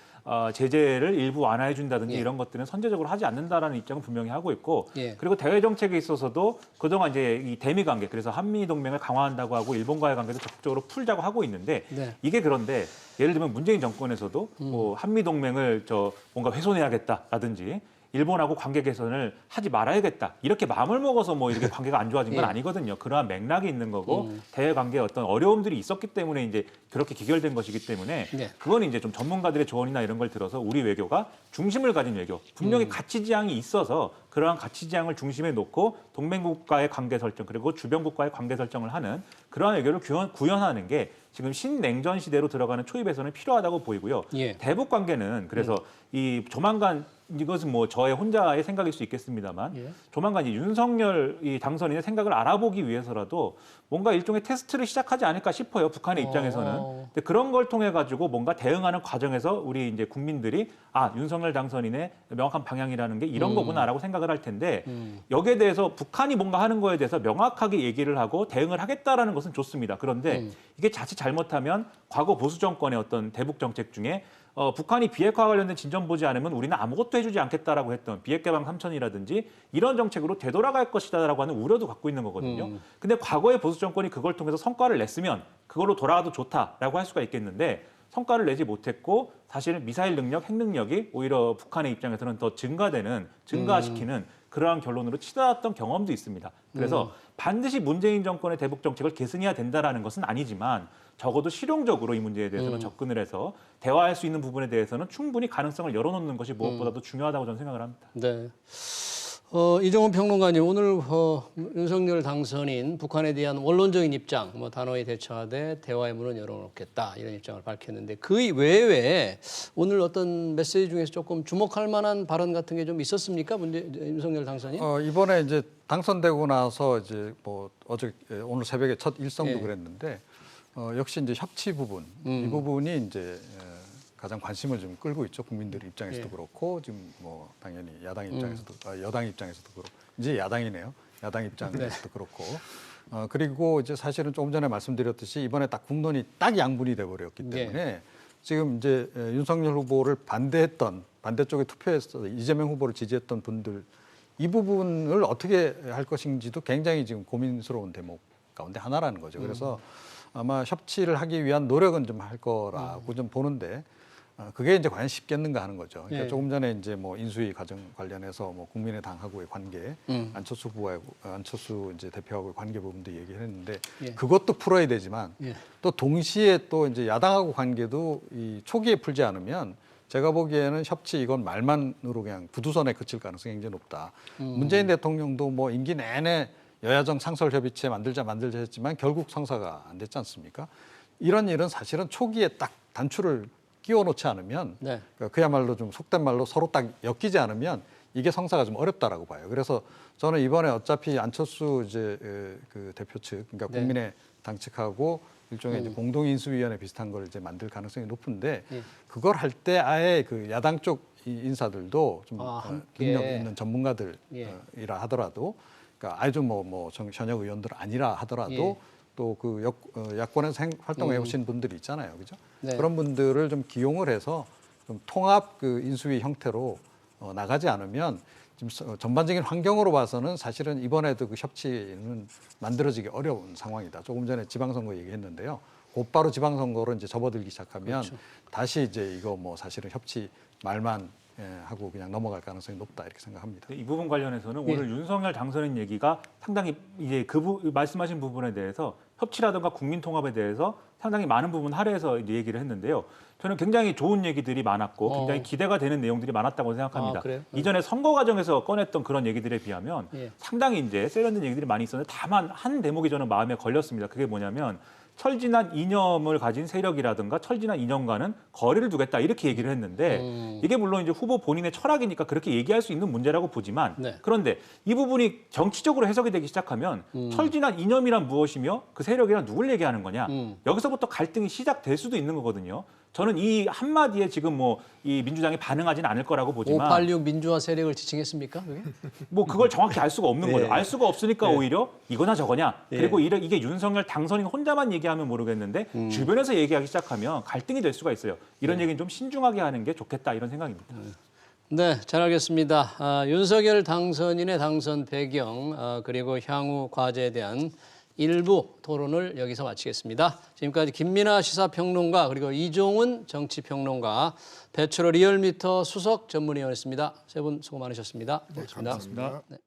제재를 일부 완화해 준다든지 예. 이런 것들은 선제적으로 하지 않는다라는 입장을 분명히 하고 있고, 예. 그리고 대외 정책에 있어서도 그동안 이제 이 대미 관계, 그래서 한미 동맹을 강화한다고 하고 일본과의 관계도 적극적으로 풀자고 하고 있는데 네. 이게 그런데 예를 들면 문재인 정권에서도 뭐 한미 동맹을 뭔가 훼손해야겠다라든지 일본하고 관계 개선을 하지 말아야겠다 이렇게 마음을 먹어서 뭐 이렇게 관계가 안 좋아진 건 예. 아니거든요. 그러한 맥락이 있는 거고 대외 관계에 어떤 어려움들이 있었기 때문에 이제 그렇게 기결된 것이기 때문에 네. 그건 이제 좀 전문가들의 조언이나 이런 걸 들어서 우리 외교가 중심을 가진 외교, 분명히 가치 지향이 있어서 그러한 가치 지향을 중심에 놓고 동맹국과의 관계 설정 그리고 주변국과의 관계 설정을 하는 그러한 외교를 구현하는 게 지금 신냉전 시대로 들어가는 초입에서는 필요하다고 보이고요. 예. 대북 관계는 그래서 이 조만간 이것은 뭐 저의 혼자의 생각일 수 있겠습니다만 예. 조만간 이 윤석열 이 당선인의 생각을 알아보기 위해서라도 뭔가 일종의 테스트를 시작하지 않을까 싶어요. 북한의 입장에서는. 근데 그런 걸 통해 가지고 뭔가 대응하는 과정에서 우리 이제 국민들이 윤석열 당선인의 명확한 방향이라는 게 이런 거구나라고 생각을 할 텐데 여기에 대해서 북한이 뭔가 하는 거에 대해서 명확하게 얘기를 하고 대응을 하겠다라는 것은 좋습니다. 그런데 이게 자칫 잘못하면 과거 보수 정권의 어떤 대북 정책 중에 북한이 비핵화 관련된 진전 보지 않으면 우리는 아무것도 해주지 않겠다라고 했던 비핵개방 3천이라든지 이런 정책으로 되돌아갈 것이다라고 하는 우려도 갖고 있는 거거든요. 근데 과거의 보수 정권이 그걸 통해서 성과를 냈으면 그걸로 돌아가도 좋다라고 할 수가 있겠는데 성과를 내지 못했고 사실은 미사일 능력, 핵 능력이 오히려 북한의 입장에서는 더 증가시키는 그러한 결론으로 치달았던 경험도 있습니다. 그래서 반드시 문재인 정권의 대북 정책을 계승해야 된다라는 것은 아니지만 적어도 실용적으로 이 문제에 대해서는 접근을 해서 대화할 수 있는 부분에 대해서는 충분히 가능성을 열어놓는 것이 무엇보다도 중요하다고 저는 생각을 합니다. 네. 이종훈 평론가님, 오늘 윤석열 당선인 북한에 대한 원론적인 입장, 뭐 단호히 대처하되 대화의 문은 열어놓겠다 이런 입장을 밝혔는데 그 외에 오늘 어떤 메시지 중에서 조금 주목할 만한 발언 같은 게 좀 있었습니까, 윤석열 당선인? 이번에 이제 당선되고 나서 이제 뭐 오늘 새벽에 첫 일성도 예. 그랬는데 역시 이제 협치 부분 이 부분이 이제 가장 관심을 좀 끌고 있죠. 국민들 입장에서도 예. 그렇고 지금 뭐 당연히 야당 입장에서도 여당 입장에서도 그렇고 이제 야당이네요. 야당 입장에서도 그렇고 그리고 이제 사실은 조금 전에 말씀드렸듯이 이번에 딱 국론이 딱 양분이 돼 버렸기 때문에 지금 이제 윤석열 후보를 반대했던 반대쪽에 투표해서 이재명 후보를 지지했던 분들 이 부분을 어떻게 할 것인지도 굉장히 지금 고민스러운 대목 가운데 하나라는 거죠. 그래서 아마 협치를 하기 위한 노력은 좀 할 거라고 좀 보는데 그게 이제 과연 쉽겠는가 하는 거죠. 그러니까 예. 조금 전에 이제 뭐 인수위 과정 관련해서 뭐 국민의당하고의 관계, 안철수 후보하고 안철수 이제 대표하고의 관계 부분도 얘기를 했는데 예. 그것도 풀어야 되지만 예. 또 동시에 또 이제 야당하고 관계도 이 초기에 풀지 않으면 제가 보기에는 협치 이건 말만으로 그냥 구두선에 그칠 가능성이 굉장히 높다. 문재인 대통령도 뭐 임기 내내 여야정 상설협의체 만들자 했지만 결국 성사가 안 됐지 않습니까? 이런 일은 사실은 초기에 딱 단추를 끼워 놓지 않으면 네. 그야말로 좀 속된 말로 서로 딱 엮이지 않으면 이게 성사가 좀 어렵다라고 봐요. 그래서 저는 이번에 어차피 안철수 이제 그 대표 측, 그러니까 네. 국민의 당 측하고 일종의 이제 공동인수위원회 비슷한 걸 이제 만들 가능성이 높은데 예. 그걸 할 때 아예 그 야당 쪽 인사들도 좀 함께. 능력 있는 전문가들이라 예. 하더라도, 그러니까 아주 뭐 현역 의원들 아니라 하더라도 예. 또 그 야권에서 활동해 오신 분들이 있잖아요, 그죠? 네. 그런 분들을 좀 기용을 해서 좀 통합 그 인수위 형태로 나가지 않으면 지금 전반적인 환경으로 봐서는 사실은 이번에도 그 협치는 만들어지기 어려운 상황이다. 조금 전에 지방선거 얘기했는데요. 곧바로 지방선거로 이제 접어들기 시작하면 그렇죠. 다시 이제 이거 뭐 사실은 협치 말만 하고 그냥 넘어갈 가능성이 높다 이렇게 생각합니다. 이 부분 관련해서는 예. 오늘 윤석열 당선인 얘기가 상당히 이제 말씀하신 부분에 대해서 협치라든가 국민 통합에 대해서 상당히 많은 부분 할애해서 이제 얘기를 했는데요. 저는 굉장히 좋은 얘기들이 많았고 굉장히 기대가 되는 내용들이 많았다고 생각합니다. 아, 그래요? 이전에 선거 과정에서 꺼냈던 그런 얘기들에 비하면 예. 상당히 이제 세련된 얘기들이 많이 있었는데 다만 한 대목이 저는 마음에 걸렸습니다. 그게 뭐냐면 철진한 이념을 가진 세력이라든가 철진한 이념과는 거리를 두겠다 이렇게 얘기를 했는데 이게 물론 이제 후보 본인의 철학이니까 그렇게 얘기할 수 있는 문제라고 보지만 네. 그런데 이 부분이 정치적으로 해석이 되기 시작하면 철진한 이념이란 무엇이며 그 세력이란 누굴 얘기하는 거냐 여기서부터 갈등이 시작될 수도 있는 거거든요. 저는 이 한마디에 지금 뭐 이 민주당이 반응하지는 않을 거라고 보지만 586 민주화 세력을 지칭했습니까? 그게? 뭐 그걸 정확히 알 수가 없는 예. 거죠. 알 수가 없으니까 예. 오히려 이거나 저거냐. 예. 그리고 이게 윤석열 당선인 혼자만 얘기하면 모르겠는데 주변에서 얘기하기 시작하면 갈등이 될 수가 있어요. 이런 얘기는 좀 신중하게 하는 게 좋겠다 이런 생각입니다. 네, 잘 알겠습니다. 윤석열 당선인의 당선 배경 그리고 향후 과제에 대한 일부 토론을 여기서 마치겠습니다. 지금까지 김민아 시사평론가 그리고 이종훈 정치평론가, 배철호 리얼미터 수석 전문위원이었습니다. 세 분 수고 많으셨습니다. 고맙습니다. 감사합니다. 네.